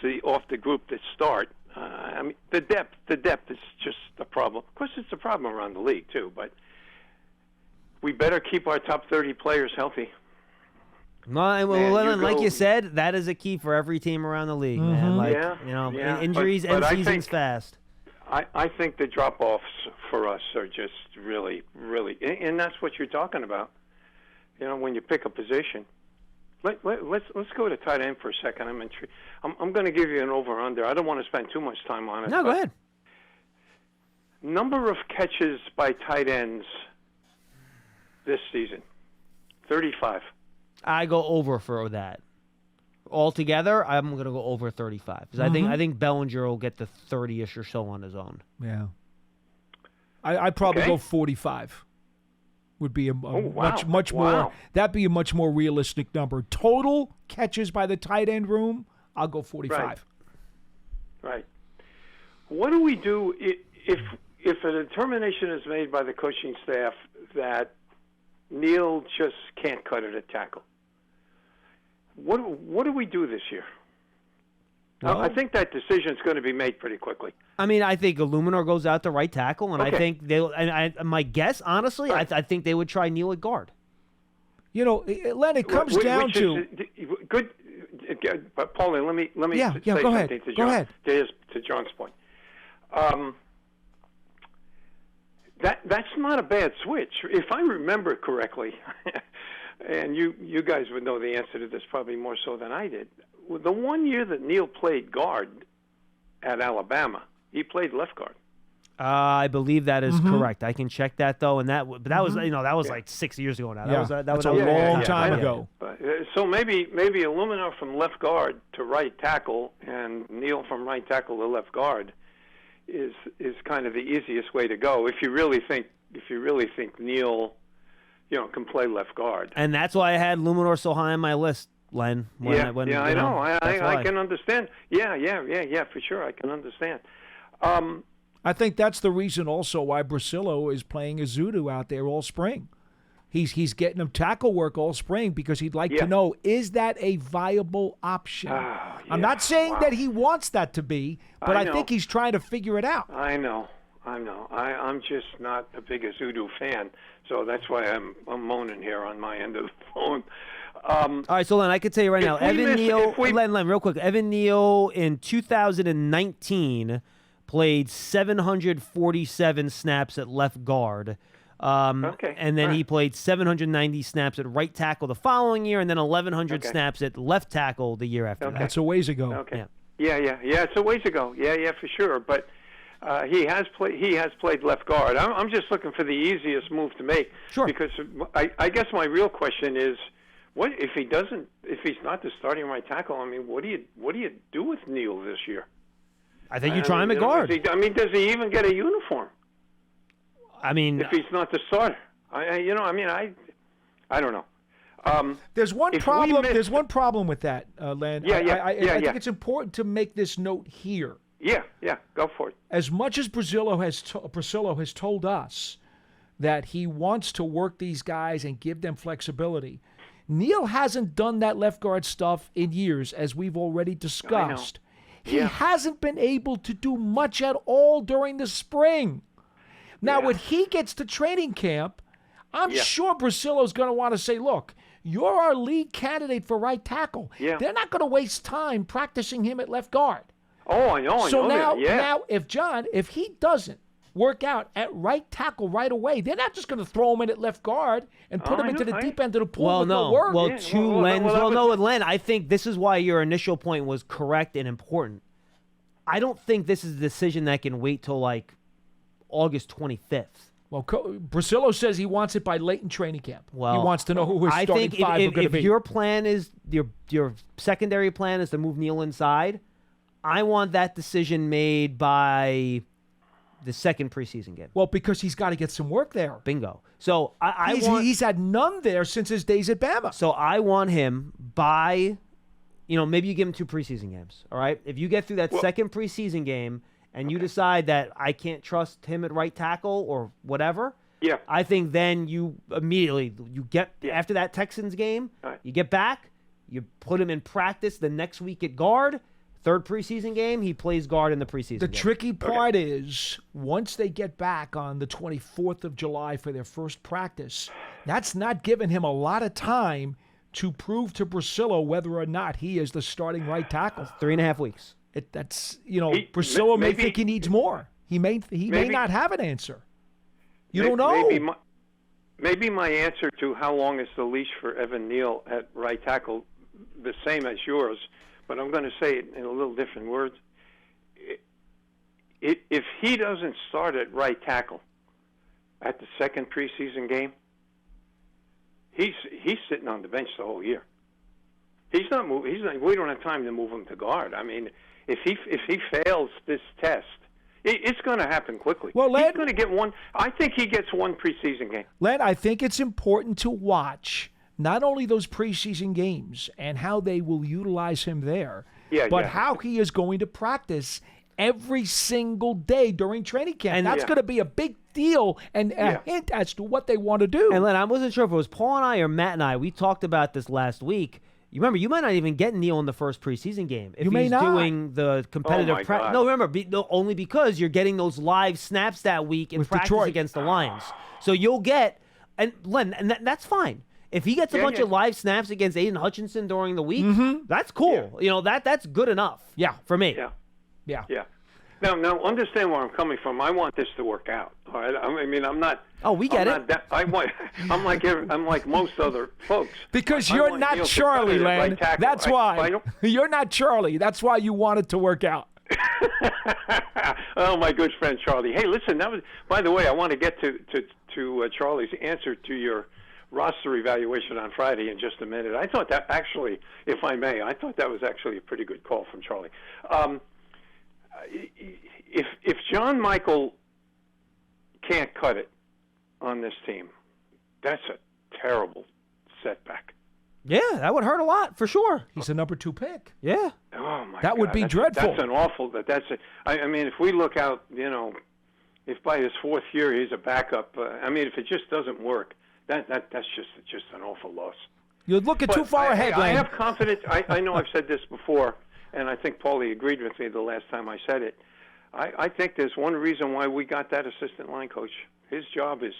the group that start. I mean, the depth is just a problem. Of course, it's a problem around the league too. But we better keep our top 30 players healthy. Well, Man, Len, you like go- you said, that is a key for every team around the league, man. Like Yeah, injuries but and I seasons think- fast. I think the drop-offs for us are just really, and that's what you're talking about. You know, when you pick a position. Let's go to tight end for a second. I'm intrigued. I'm going to give you an over/under. I don't want to spend too much time on it. No, go but ahead. Number of catches by tight ends this season, 35. I go over for that. Altogether, I'm going to go over 35 because I think Bellinger will get the 30ish or so on his own. Yeah. I'd probably Okay. go 45. Would be a wow. much more. Wow. That'd be a much more realistic number. Total catches by the tight end room, I'll go 45. Right. What do we do if a determination is made by the coaching staff that Neal just can't cut it at tackle? What do we do this year? Well- I think that decision is going to be made pretty quickly. I mean, I think Illuminor goes out to right tackle, and I Okay. think they'll. And my guess, honestly, Right. I think they would try Neal at guard. You know, Len, it comes Which down is to good. But Paulie, let me Yeah, say go ahead. something to Go John. ahead. To John's point. That's not a bad switch, if I remember correctly. And you guys would know the answer to this probably more so than I did. The 1 year that Neal played guard at Alabama, he played left guard. I believe that is Mm-hmm. correct. I can check that though, and that but that was that was like 6 years ago now. That Yeah, was that that's was a long time I know. ago. But, so maybe Illumina from left guard to right tackle and Neal from right tackle to left guard is kind of the easiest way to go if you really think Neal, can play left guard. And that's why I had Luminor so high on my list, Len. I know. That's I why. can understand. Yeah, for sure. I can understand. I think that's the reason also why Brasillo is playing Azudu out there all spring. He's getting him tackle work all spring because he'd like Yeah. to know, is that a viable option? I'm not saying that he wants that to be, but I I know. think he's trying to figure it out. I know. I'm just not a big Azudu fan, so that's why I'm moaning here on my end of the phone. All right, so Len, I could tell you right now, If we Evan miss- Neal. if we- Len, real quick, Evan Neal in 2019 played 747 snaps at left guard. Okay, And then all he right. played 790 snaps at right tackle the following year, and then 1,100 Okay. snaps at left tackle the year after Okay. that. That's a ways ago. Okay. Yeah. Yeah. It's a ways ago. Yeah, for sure. But he has played left guard. I'm just looking for the easiest move to make. Sure. Because I guess my real question is, what if he doesn't? If he's not the starting right tackle? I mean, what do you do with Neal this year? I think you try him at You know, guard. does he even get a uniform I mean, if he's not the starter? I don't know. There's one if we problem. miss- There's one problem with that, Len. I think it's important to make this note here. Yeah, go for it. As much as Priscillo has told us that he wants to work these guys and give them flexibility, Neil hasn't done that left guard stuff in years, as we've already discussed. He hasn't been able to do much at all during the spring. Now, when he gets to training camp, I'm sure Priscillo's going to want to say, look, you're our lead candidate for right tackle. Yeah. They're not going to waste time practicing him at left guard. Oh, I know. So now, that. if he doesn't work out at right tackle right away, they're not just going to throw him in at left guard and put him into the deep end of the pool with no work. Well, Len, I think this is why your initial point was correct and important. I don't think this is a decision that can wait till like August 25th. Well, Priscillo says he wants it by late in training camp. Well, he wants to know who his starting five are going to be. If your plan is your secondary plan is to move Neil inside, I want that decision made by the second preseason game. Well, because he's got to get some work there. Bingo. So he's had none there since his days at Bama. So I want him by, maybe you give him 2 preseason games. All right. If you get through that second preseason game and you decide that I can't trust him at right tackle or whatever, I think then you immediately after that Texans game, you get back, you put him in practice the next week at guard. Third preseason game, he plays guard in the preseason The game. tricky part is once they get back on the 24th of July for their first practice, that's not giving him a lot of time to prove to Priscillo whether or not he is the starting right tackle. 3.5 weeks. Priscillo may think he needs more. He may not have an answer. You don't know. Maybe my answer to how long is the leash for Evan Neal at right tackle the same as yours, but I'm going to say it in a little different words. If he doesn't start at right tackle at the second preseason game, he's sitting on the bench the whole year. He's not moving. We don't have time to move him to guard. I mean, if he fails this test, it's going to happen quickly. Well, Len, he's going to get one. I think he gets one preseason game. Len, I think it's important to watch not only those preseason games and how they will utilize him there, but how he is going to practice every single day during training camp. And that's going to be a big deal and a hint as to what they want to do. And Len, I wasn't sure if it was Paul and I or Matt and I. We talked about this last week. You remember, you might not even get Neil in the first preseason game if he's doing the competitive practice. No, remember, only because you're getting those live snaps that week in with practice Detroit against the Lions. So you'll get, and Len, and that's fine. If he gets a bunch of live snaps against Aiden Hutchinson during the week, that's cool. That's good enough. Yeah, for me. Yeah. Now, understand where I'm coming from. I want this to work out. All right. I mean, I'm not. Oh, we get it. I'm like most other folks. Because you're not Charlie, Len. That's why. You're not Charlie. That's why you want it to work out. Oh, my good friend Charlie. Hey, listen. That was. By the way, I want to get to Charlie's answer to your roster evaluation on Friday in just a minute. I thought that actually, if I may, I thought that was actually a pretty good call from Charlie. If John Michael can't cut it on this team, that's a terrible setback. Yeah, that would hurt a lot for sure. He's a number 2 pick. Yeah. Oh my God, that would be dreadful. That's an awful. I mean, if we look out, if by his 4th year he's a backup, if it just doesn't work, that's just an awful loss. You're looking too far ahead, Len. I have confidence. I know I've said this before, and I think Paulie agreed with me the last time I said it. I think there's one reason why we got that assistant line coach. His job it's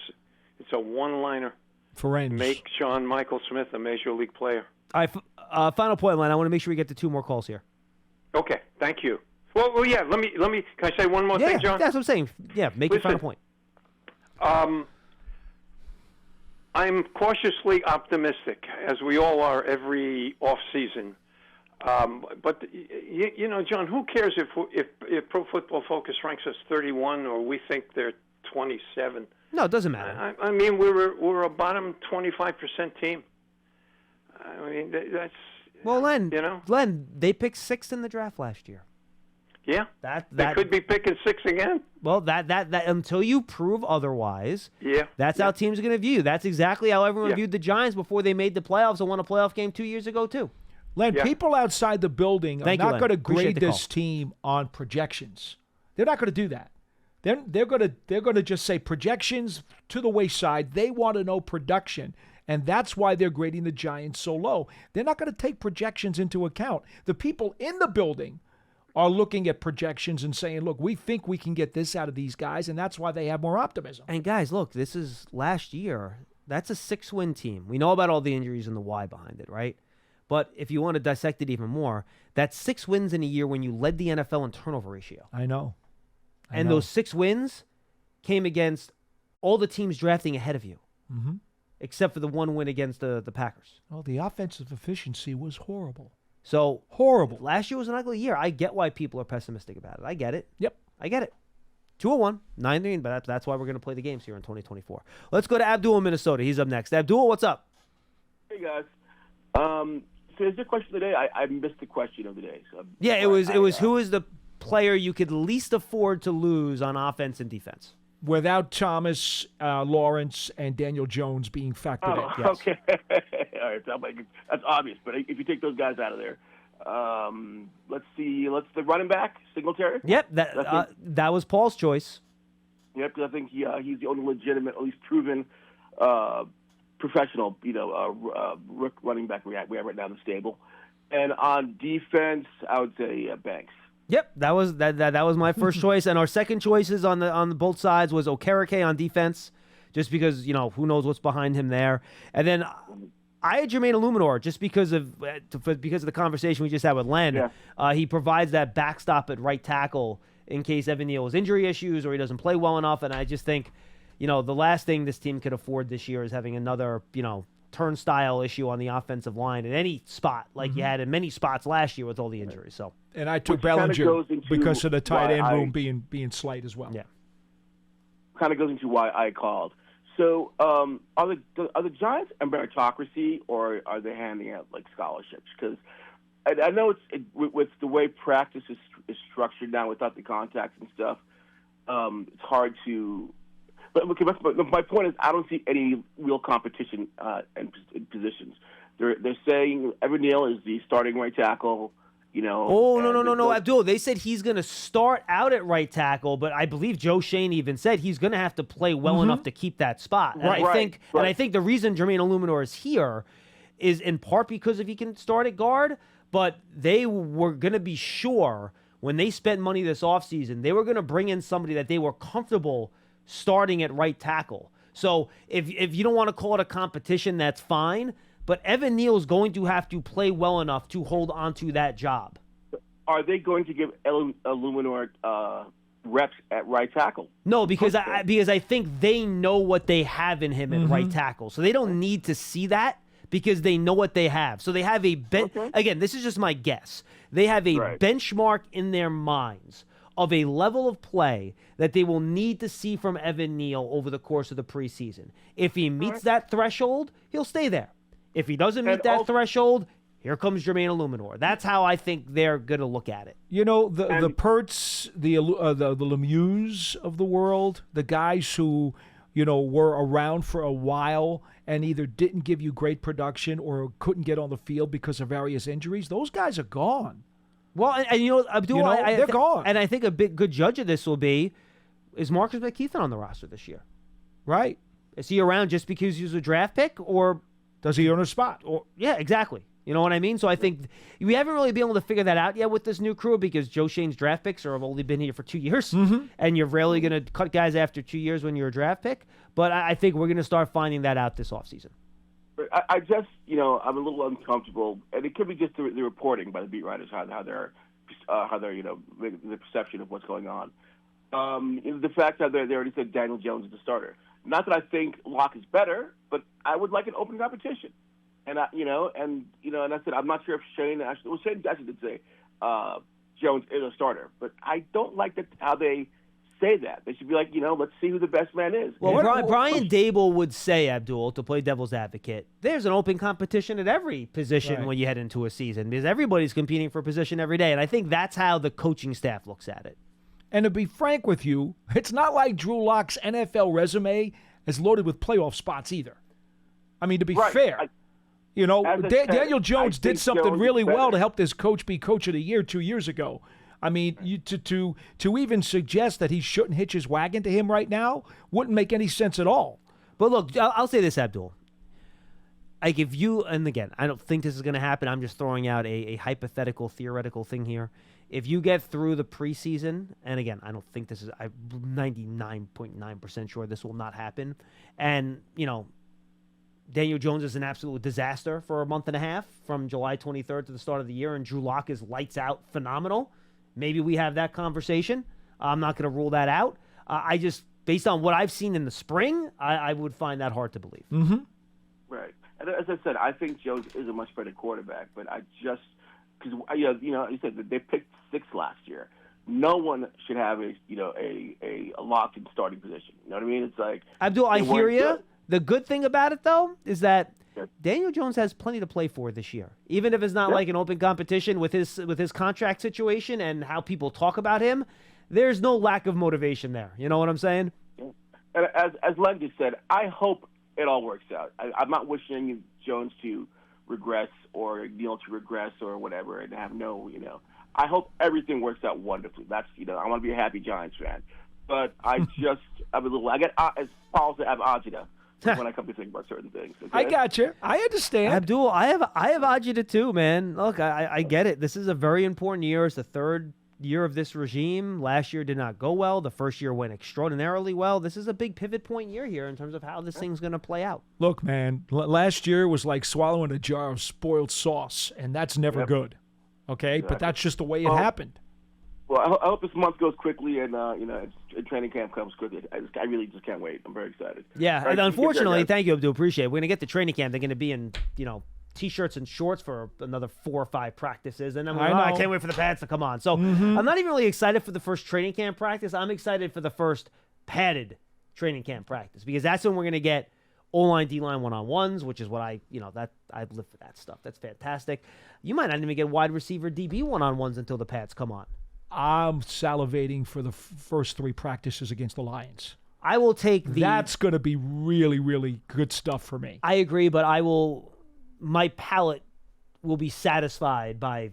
a one-liner. For ends. Make John Michael Smith a Major League player. All right, final point, Len. I want to make sure we get to 2 more calls here. Okay, thank you. Well, yeah. Let me. Can I say one more thing, John? That's what I'm saying. Yeah, make your final point. I'm cautiously optimistic, as we all are every off season. But John, who cares if Pro Football Focus ranks us 31 or we think they're 27? No, it doesn't matter. I mean, we're a bottom 25% team. I mean, that's Len, they picked 6th in the draft last year. Yeah. That They could be picking 6 again. Well, that until you prove otherwise, Yeah. that's how teams are going to view. That's exactly how everyone viewed the Giants before they made the playoffs and won a playoff game 2 years ago too. Len, people outside the building are not going to grade this team on projections. They're not going to do that. They're going to just say projections to the wayside. They want to know production, and that's why they're grading the Giants so low. They're not going to take projections into account. The people in the building are looking at projections and saying, look, we think we can get this out of these guys, and that's why they have more optimism. And guys, look, this is last year. That's a 6-win team. We know about all the injuries and the why behind it, right? But if you want to dissect it even more, that's 6 wins in a year when you led the NFL in turnover ratio. I know. And those 6 wins came against all the teams drafting ahead of you, except for the 1 win against the Packers. Well, the offensive efficiency was horrible. So horrible. Last year was an ugly year. I get why people are pessimistic about it. I get it. Yep. I get it. 201, 9-3, but that's why we're going to play the games here in 2024. Let's go to Abdul in Minnesota. He's up next. Abdul, what's up? Hey, guys. So is your question today? I missed the question of the day. So yeah, it was who is the player you could least afford to lose on offense and defense? Without Thomas, Lawrence, and Daniel Jones being factored in. Yes. Okay. All right. That's obvious. But if you take those guys out of there, let's see. Let's the running back, Singletary. Yep. That was Paul's choice. Yep, because I think he's the only legitimate, at least proven, professional, running back we have right now in the stable. And on defense, I would say Banks. Yep, that was my first choice, and our second choices on the both sides was Okereke on defense, just because who knows what's behind him there, and then I had Jermaine Illuminor just because of the conversation we just had with Len. Yeah. He provides that backstop at right tackle in case Evan Neal has injury issues or he doesn't play well enough, and I just think the last thing this team could afford this year is having another turnstile issue on the offensive line at any spot like you had in many spots last year with all the injuries. So, and I took Bellinger because of the tight end room being slight as well. Yeah, kind of goes into why I called. So, are the Giants a meritocracy or are they handing out like scholarships? Because I know with the way practice is structured now without the contacts and stuff, it's hard to. But my point is, I don't see any real competition in positions. They're saying Evan Neal is the starting right tackle. Oh no, Abdul. They said he's going to start out at right tackle, but I believe Joe Shane even said he's going to have to play well enough to keep that spot. And I think the reason Jermaine Illuminor is here is in part because if he can start at guard, but they were going to be sure when they spent money this offseason, they were going to bring in somebody that they were comfortable starting at right tackle. So if you don't want to call it a competition, that's fine. But Evan Neal is going to have to play well enough to hold on to that job. Are they going to give Illuminor reps at right tackle? No, because I think they know what they have in him at right tackle. So they don't need to see that because they know what they have. So they have a again, this is just my guess. They have a benchmark in their minds of a level of play that they will need to see from Evan Neal over the course of the preseason. If he meets that threshold, he'll stay there. If he doesn't meet that threshold, here comes Jermaine Illuminor. That's how I think they're going to look at it. The Perts, the Lemieux of the world, the guys who, were around for a while and either didn't give you great production or couldn't get on the field because of various injuries, those guys are gone. Well, and Abdul, they're gone. And I think a good judge of this will be, is Marcus McKeithen on the roster this year? Right. Is he around just because he's a draft pick, or does he earn a spot? Or yeah, exactly. You know what I mean? So I think we haven't really been able to figure that out yet with this new crew because Joe Shane's draft picks have only been here for 2 years, and you're rarely going to cut guys after 2 years when you're a draft pick. But I think we're going to start finding that out this offseason. I just, I'm a little uncomfortable, and it could be just the reporting by the beat writers how they're the perception of what's going on. The fact that they already said Daniel Jones is the starter. Not that I think Locke is better, but I would like an open competition. And I said I'm not sure if Shane actually did say Jones is a starter, but I don't like how they say that. They should be like, let's see who the best man is. Well, Brian Dable would say, Abdul, to play devil's advocate, there's an open competition at every position when you head into a season because everybody's competing for a position every day. And I think that's how the coaching staff looks at it. And to be frank with you, it's not like Drew Lock's NFL resume is loaded with playoff spots either. I mean, to be fair, Daniel Jones did something really well to help this coach be Coach of the Year 2 years ago. I mean, to even suggest that he shouldn't hitch his wagon to him right now wouldn't make any sense at all. But look, I'll say this, Abdul. Like if you, and again, I don't think this is going to happen. I'm just throwing out a hypothetical, theoretical thing here. If you get through the preseason, and again, I don't think this is, I'm 99.9% sure this will not happen. And, Daniel Jones is an absolute disaster for a month and a half from July 23rd to the start of the year, and Drew Lock is lights out phenomenal. Maybe we have that conversation. I'm not going to rule that out. I just, based on what I've seen in the spring, I would find that hard to believe. Mm-hmm. Right. And as I said, I think Jones is a much better quarterback, but I just, because, you said that they picked 6 last year. No one should have a locked-in starting position. You know what I mean? It's like, Abdul, I hear you. The good thing about it, though, is that Daniel Jones has plenty to play for this year. Even if it's not like an open competition with his contract situation and how people talk about him, there's no lack of motivation there. You know what I'm saying? Yeah. And as Len just said, I hope it all works out. I'm not wishing Jones to regress or Neal to regress or whatever and have I hope everything works out wonderfully. That's, I want to be a happy Giants fan. But I'm a little, I get, as Paul said, I have agita when I come to think about certain things. Okay? I got you. I understand. Abdul, I have agita too, man. Look, I get it. This is a very important year. It's the third year of this regime. Last year did not go well. The first year went extraordinarily well. This is a big pivot point year here in terms of how this thing's going to play out. Look, man, last year was like swallowing a jar of spoiled sauce, and that's never good. Okay? Exactly. But that's just the way it happened. Well, I hope this month goes quickly and, training camp comes quickly. I really just can't wait. I'm very excited. Yeah, and unfortunately, thank you, Abdul. Appreciate it. We're going to get to training camp. They're going to be in, T-shirts and shorts for another 4 or 5 practices. And I can't wait for the pads to come on. So I'm not even really excited for the first training camp practice. I'm excited for the first padded training camp practice because that's when we're going to get O-line, D-line one-on-ones, which is what I live for that stuff. That's fantastic. You might not even get wide receiver DB one-on-ones until the pads come on. I'm salivating for the first 3 practices against the Lions. I will take That's going to be really, really good stuff for me. I agree, but my palate will be satisfied by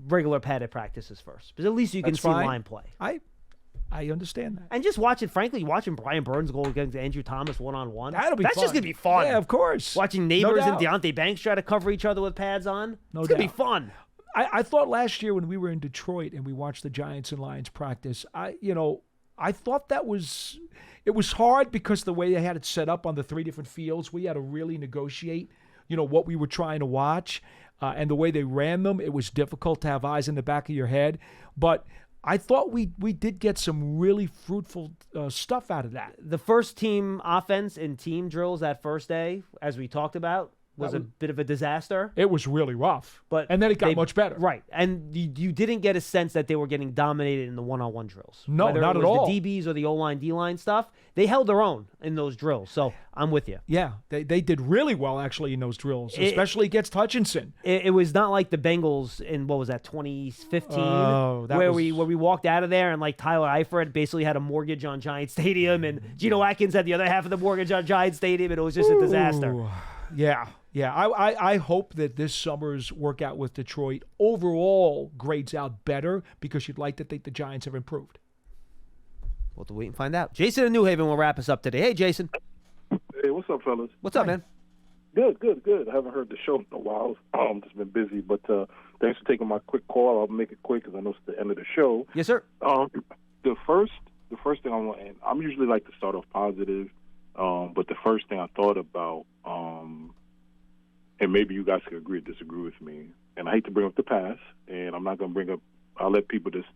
regular padded practices first. Because at least you can see line play. I understand that. And just watching Brian Burns go against Andrew Thomas one-on-one. That's just going to be fun. Yeah, of course. Watching Neighbors and Deontay Banks try to cover each other with pads on. It's going to be fun. I thought last year when we were in Detroit and we watched the Giants and Lions practice, I thought it was hard because the way they had it set up on the 3 different fields, we had to really negotiate, what we were trying to watch. And the way they ran them, it was difficult to have eyes in the back of your head. But I thought we did get some really fruitful stuff out of that. The first team offense and team drills that first day, as we talked about, was a bit of a disaster. It was really rough. And then it got much better. Right. And you didn't get a sense that they were getting dominated in the one-on-one drills. No, whether not it was at all. The DBs or the O-line, D-line stuff, they held their own in those drills. So I'm with you. Yeah, they did really well, actually, in those drills, especially against Hutchinson. It was not like the Bengals in, 2015, where we walked out of there and like Tyler Eifert basically had a mortgage on Giant Stadium and Geno Atkins had the other half of the mortgage on Giant Stadium, and it was just a disaster. Yeah. I hope that this summer's workout with Detroit overall grades out better because you'd like to think the Giants have improved. We'll have to wait and find out. Jason in New Haven will wrap us up today. Hey, Jason. Hey, what's up, fellas? What's up, man? Good. I haven't heard the show in a while. Just been busy, but thanks for taking my quick call. I'll make it quick because I know it's the end of the show. Yes, sir. The first thing I want, and I'm usually like to start off positive, but the first thing I thought about, and maybe you guys could agree or disagree with me, and I hate to bring up the past, and I'm not going to bring up, I'll let people just,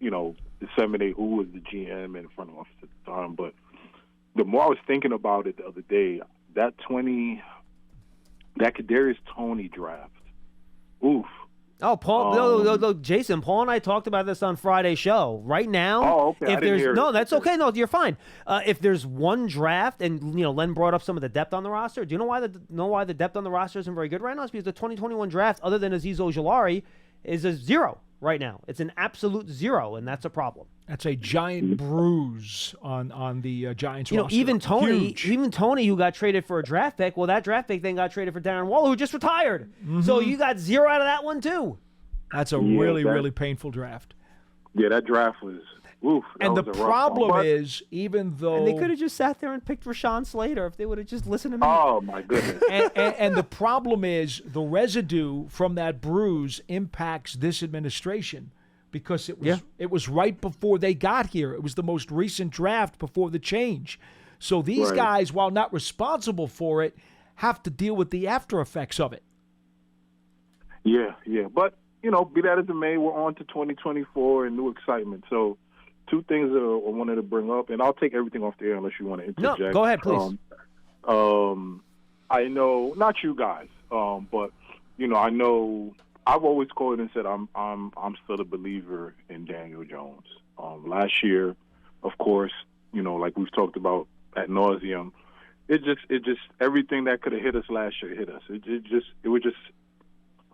disseminate who was the GM and front office at the time, but the more I was thinking about it the other day, that Kadarius Toney draft, oof. Oh, Paul, no, Jason, Paul and I talked about this on Friday's show. Right now, okay. I didn't hear it. That's okay. No, you're fine. If there's one draft, and Len brought up some of the depth on the roster. Do you know why the depth on the roster isn't very good right now? It's because the 2021 draft, other than Azeez Ojulari, is a 0 right now. It's an absolute 0, and that's a problem. That's a giant bruise on the Giants roster. Even Tony, Huge. Who got traded for a draft pick. Well, that draft pick then got traded for Darren Waller, who just retired. So you got 0 out of that one too. That's a really painful draft. Yeah, that draft was. Oof, and the problem is, even though and they could have just sat there and picked Rashawn Slater if they would have just listened to me. Oh my goodness! and the problem is the residue from that bruise impacts this administration because it was right before they got here. It was the most recent draft before the change. So these guys, while not responsible for it, have to deal with the after effects of it. Yeah, but be that as it may, we're on to 2024 and new excitement. So. 2 things that I wanted to bring up, and I'll take everything off the air unless you want to interject. No, go ahead, please. I know, not you guys, but I know I've always quoted and said I'm still a believer in Daniel Jones. Last year, of course, like we've talked about ad nauseum, it just everything that could have hit us last year hit us. It was just.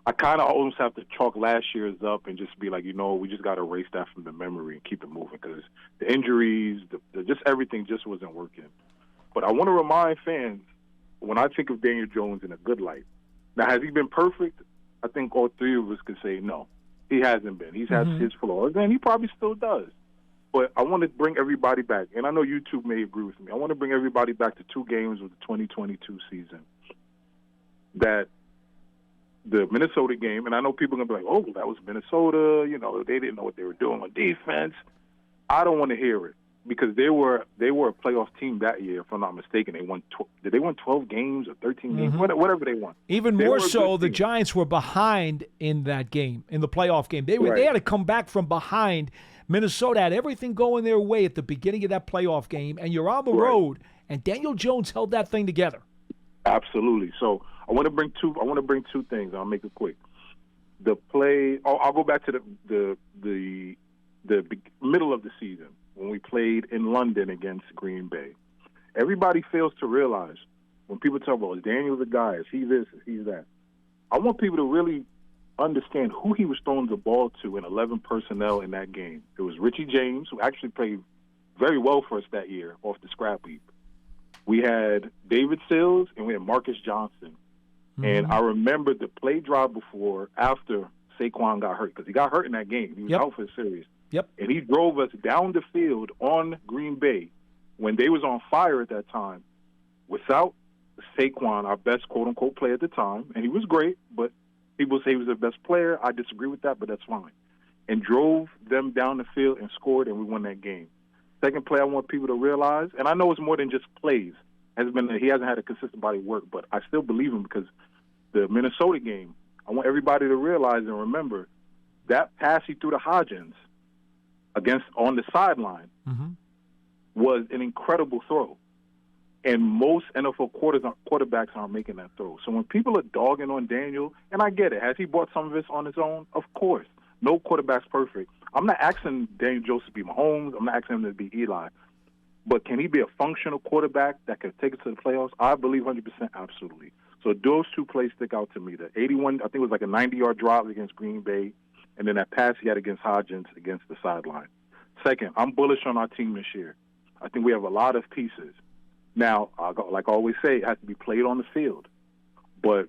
I kind of almost have to chalk last year's up and just be like, we just got to erase that from the memory and keep it moving because the injuries, just everything just wasn't working. But I want to remind fans, when I think of Daniel Jones in a good light, now, has he been perfect? I think all 3 of us could say no. He hasn't been. He's had his flaws, and he probably still does. But I want to bring everybody back, and I know you two may agree with me. I want to bring everybody back to 2 games of the 2022 season. The Minnesota game, and I know people are going to be like, oh, that was Minnesota. They didn't know what they were doing on defense. I don't want to hear it because they were a playoff team that year, if I'm not mistaken. They won. Did they win 12 games or 13 games? Whatever they won. Even more so, the Giants were behind in that game, in the playoff game. They had to come back from behind. Minnesota had everything going their way at the beginning of that playoff game, and you're on the road, and Daniel Jones held that thing together. Absolutely. So I want to bring 2 things. I'll make it quick. The play. I'll go back to the middle of the season when we played in London against Green Bay. Everybody fails to realize when people talk about, is Daniel the guy? Is he this? Is he that? I want people to really understand who he was throwing the ball to in 11 personnel in that game. It was Richie James, who actually played very well for us that year off the scrap heap. We had David Sills, and we had Marcus Johnson. And I remember the play drive after Saquon got hurt, because he got hurt in that game. He was out for a series. And he drove us down the field on Green Bay when they was on fire at that time without Saquon, our best quote-unquote player at the time. And he was great, but people say he was their best player. I disagree with that, but that's fine. And drove them down the field and scored, and we won that game. Second play I want people to realize, and I know it's more than just plays, he hasn't had a consistent body of work, but I still believe him because the Minnesota game, I want everybody to realize and remember that pass he threw to Hodgins on the sideline was an incredible throw. And most NFL quarterbacks aren't making that throw. So when people are dogging on Daniel, and I get it, has he brought some of this on his own? Of course. No quarterback's perfect. I'm not asking Daniel Jones to be Mahomes. I'm not asking him to be Eli. But can he be a functional quarterback that can take us to the playoffs? I believe 100% absolutely. So those 2 plays stick out to me. The 81, I think it was like a 90-yard drop against Green Bay, and then that pass he had against Hodgins against the sideline. Second, I'm bullish on our team this year. I think we have a lot of pieces. Now, like I always say, it has to be played on the field. But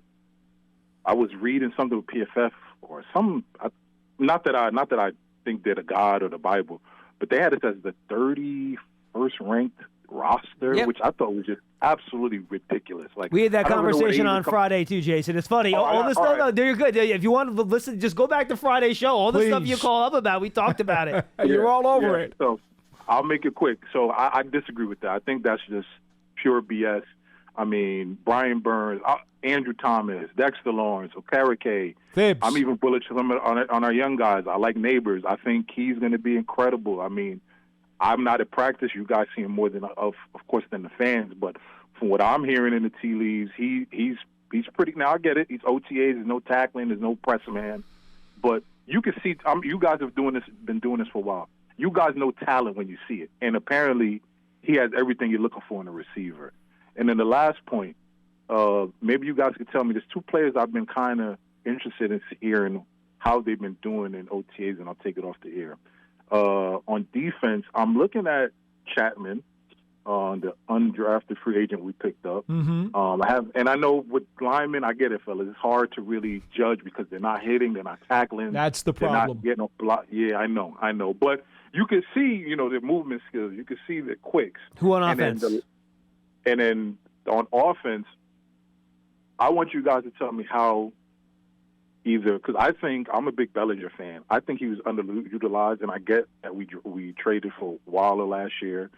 I was reading something with PFF or some. Not that I think they're the God or the Bible, but they had it as the 31st ranked roster, which I thought was just absolutely ridiculous. Like, we had that conversation on Friday too, Jason. It's funny. All this stuff. No, you're good. If you want to listen, just go back to Friday's show. All the stuff you call up about, we talked about it. You're all over it. So I'll make it quick. So I disagree with that. I think that's just pure BS. I mean, Brian Burns, Andrew Thomas, Dexter Lawrence, Okereke. I'm even bullish on our young guys. I like Neighbors. I think he's going to be incredible. I mean, I'm not at practice. You guys see him more than, of course, than the fans. But from what I'm hearing in the tea leaves, he's pretty. Now I get it. He's OTAs. There's no tackling. There's no press man. But you can see, you guys have been doing this for a while. You guys know talent when you see it, and apparently he has everything you're looking for in a receiver. And then the last point, maybe you guys could tell me. There's two players I've been kind of interested in hearing how they've been doing in OTAs, and I'll take it off the air. On defense, I'm looking at Chapman, the undrafted free agent we picked up. I know with linemen, I get it, fellas. It's hard to really judge because they're not hitting, they're not tackling. That's the problem. They're not getting a block. Yeah, I know. But you can see, their movement skills. You can see the quicks. Who on offense? And then on offense, I want you guys to tell me how because I think I'm a big Bellinger fan. I think he was underutilized, and I get that we traded for Waller last year.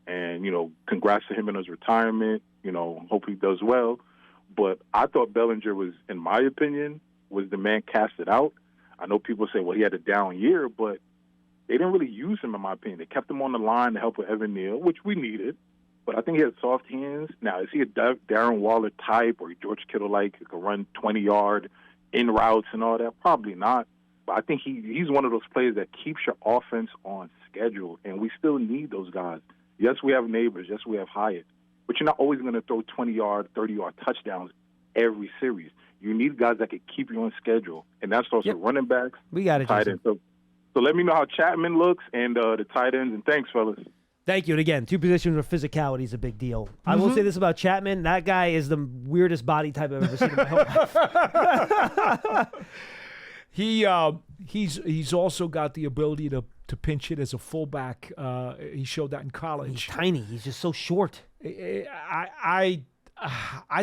And, congrats to him in his retirement. Hope he does well. But I thought Bellinger was, in my opinion, was the man casted out. I know people say, well, he had a down year, but they didn't really use him, in my opinion. They kept him on the line to help with Evan Neal, which we needed. But I think he had soft hands. Now, is he a Darren Waller type or George Kittle-like who could run 20-yard in routes and all that? Probably not. But I think he's one of those players that keeps your offense on schedule, and we still need those guys. Yes, we have Neighbors. Yes, we have Hyatt. But you're not always going to throw 20-yard, 30-yard touchdowns every series. You need guys that can keep you on schedule, and that starts with running backs. We got it, tight ends. So let me know how Chapman looks and the tight ends, and thanks, fellas. Thank you. And again, two positions where physicality is a big deal. I will say this about Chapman. That guy is the weirdest body type I've ever seen in my whole life. He's also got the ability to pinch hit as a fullback. He showed that in college. He's tiny. He's just so short. I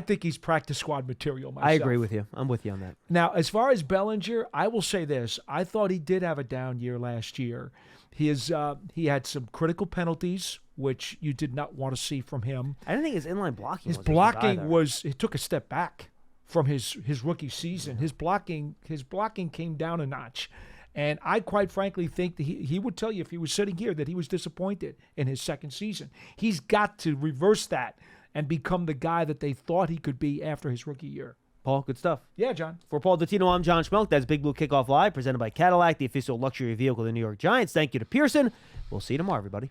think he's practice squad material myself. I agree with you. I'm with you on that. Now, as far as Bellinger, I will say this. I thought he did have a down year last year. He had some critical penalties, which you did not want to see from him. I didn't think his inline blocking His blocking it took a step back from his rookie season. His blocking came down a notch. And I quite frankly think that he would tell you if he was sitting here that he was disappointed in his second season. He's got to reverse that and become the guy that they thought he could be after his rookie year. Paul, good stuff. Yeah, John. For Paul Dottino, I'm John Schmeelk. That's Big Blue Kickoff Live, presented by Cadillac, the official luxury vehicle of the New York Giants. Thank you to Pearson. We'll see you tomorrow, everybody.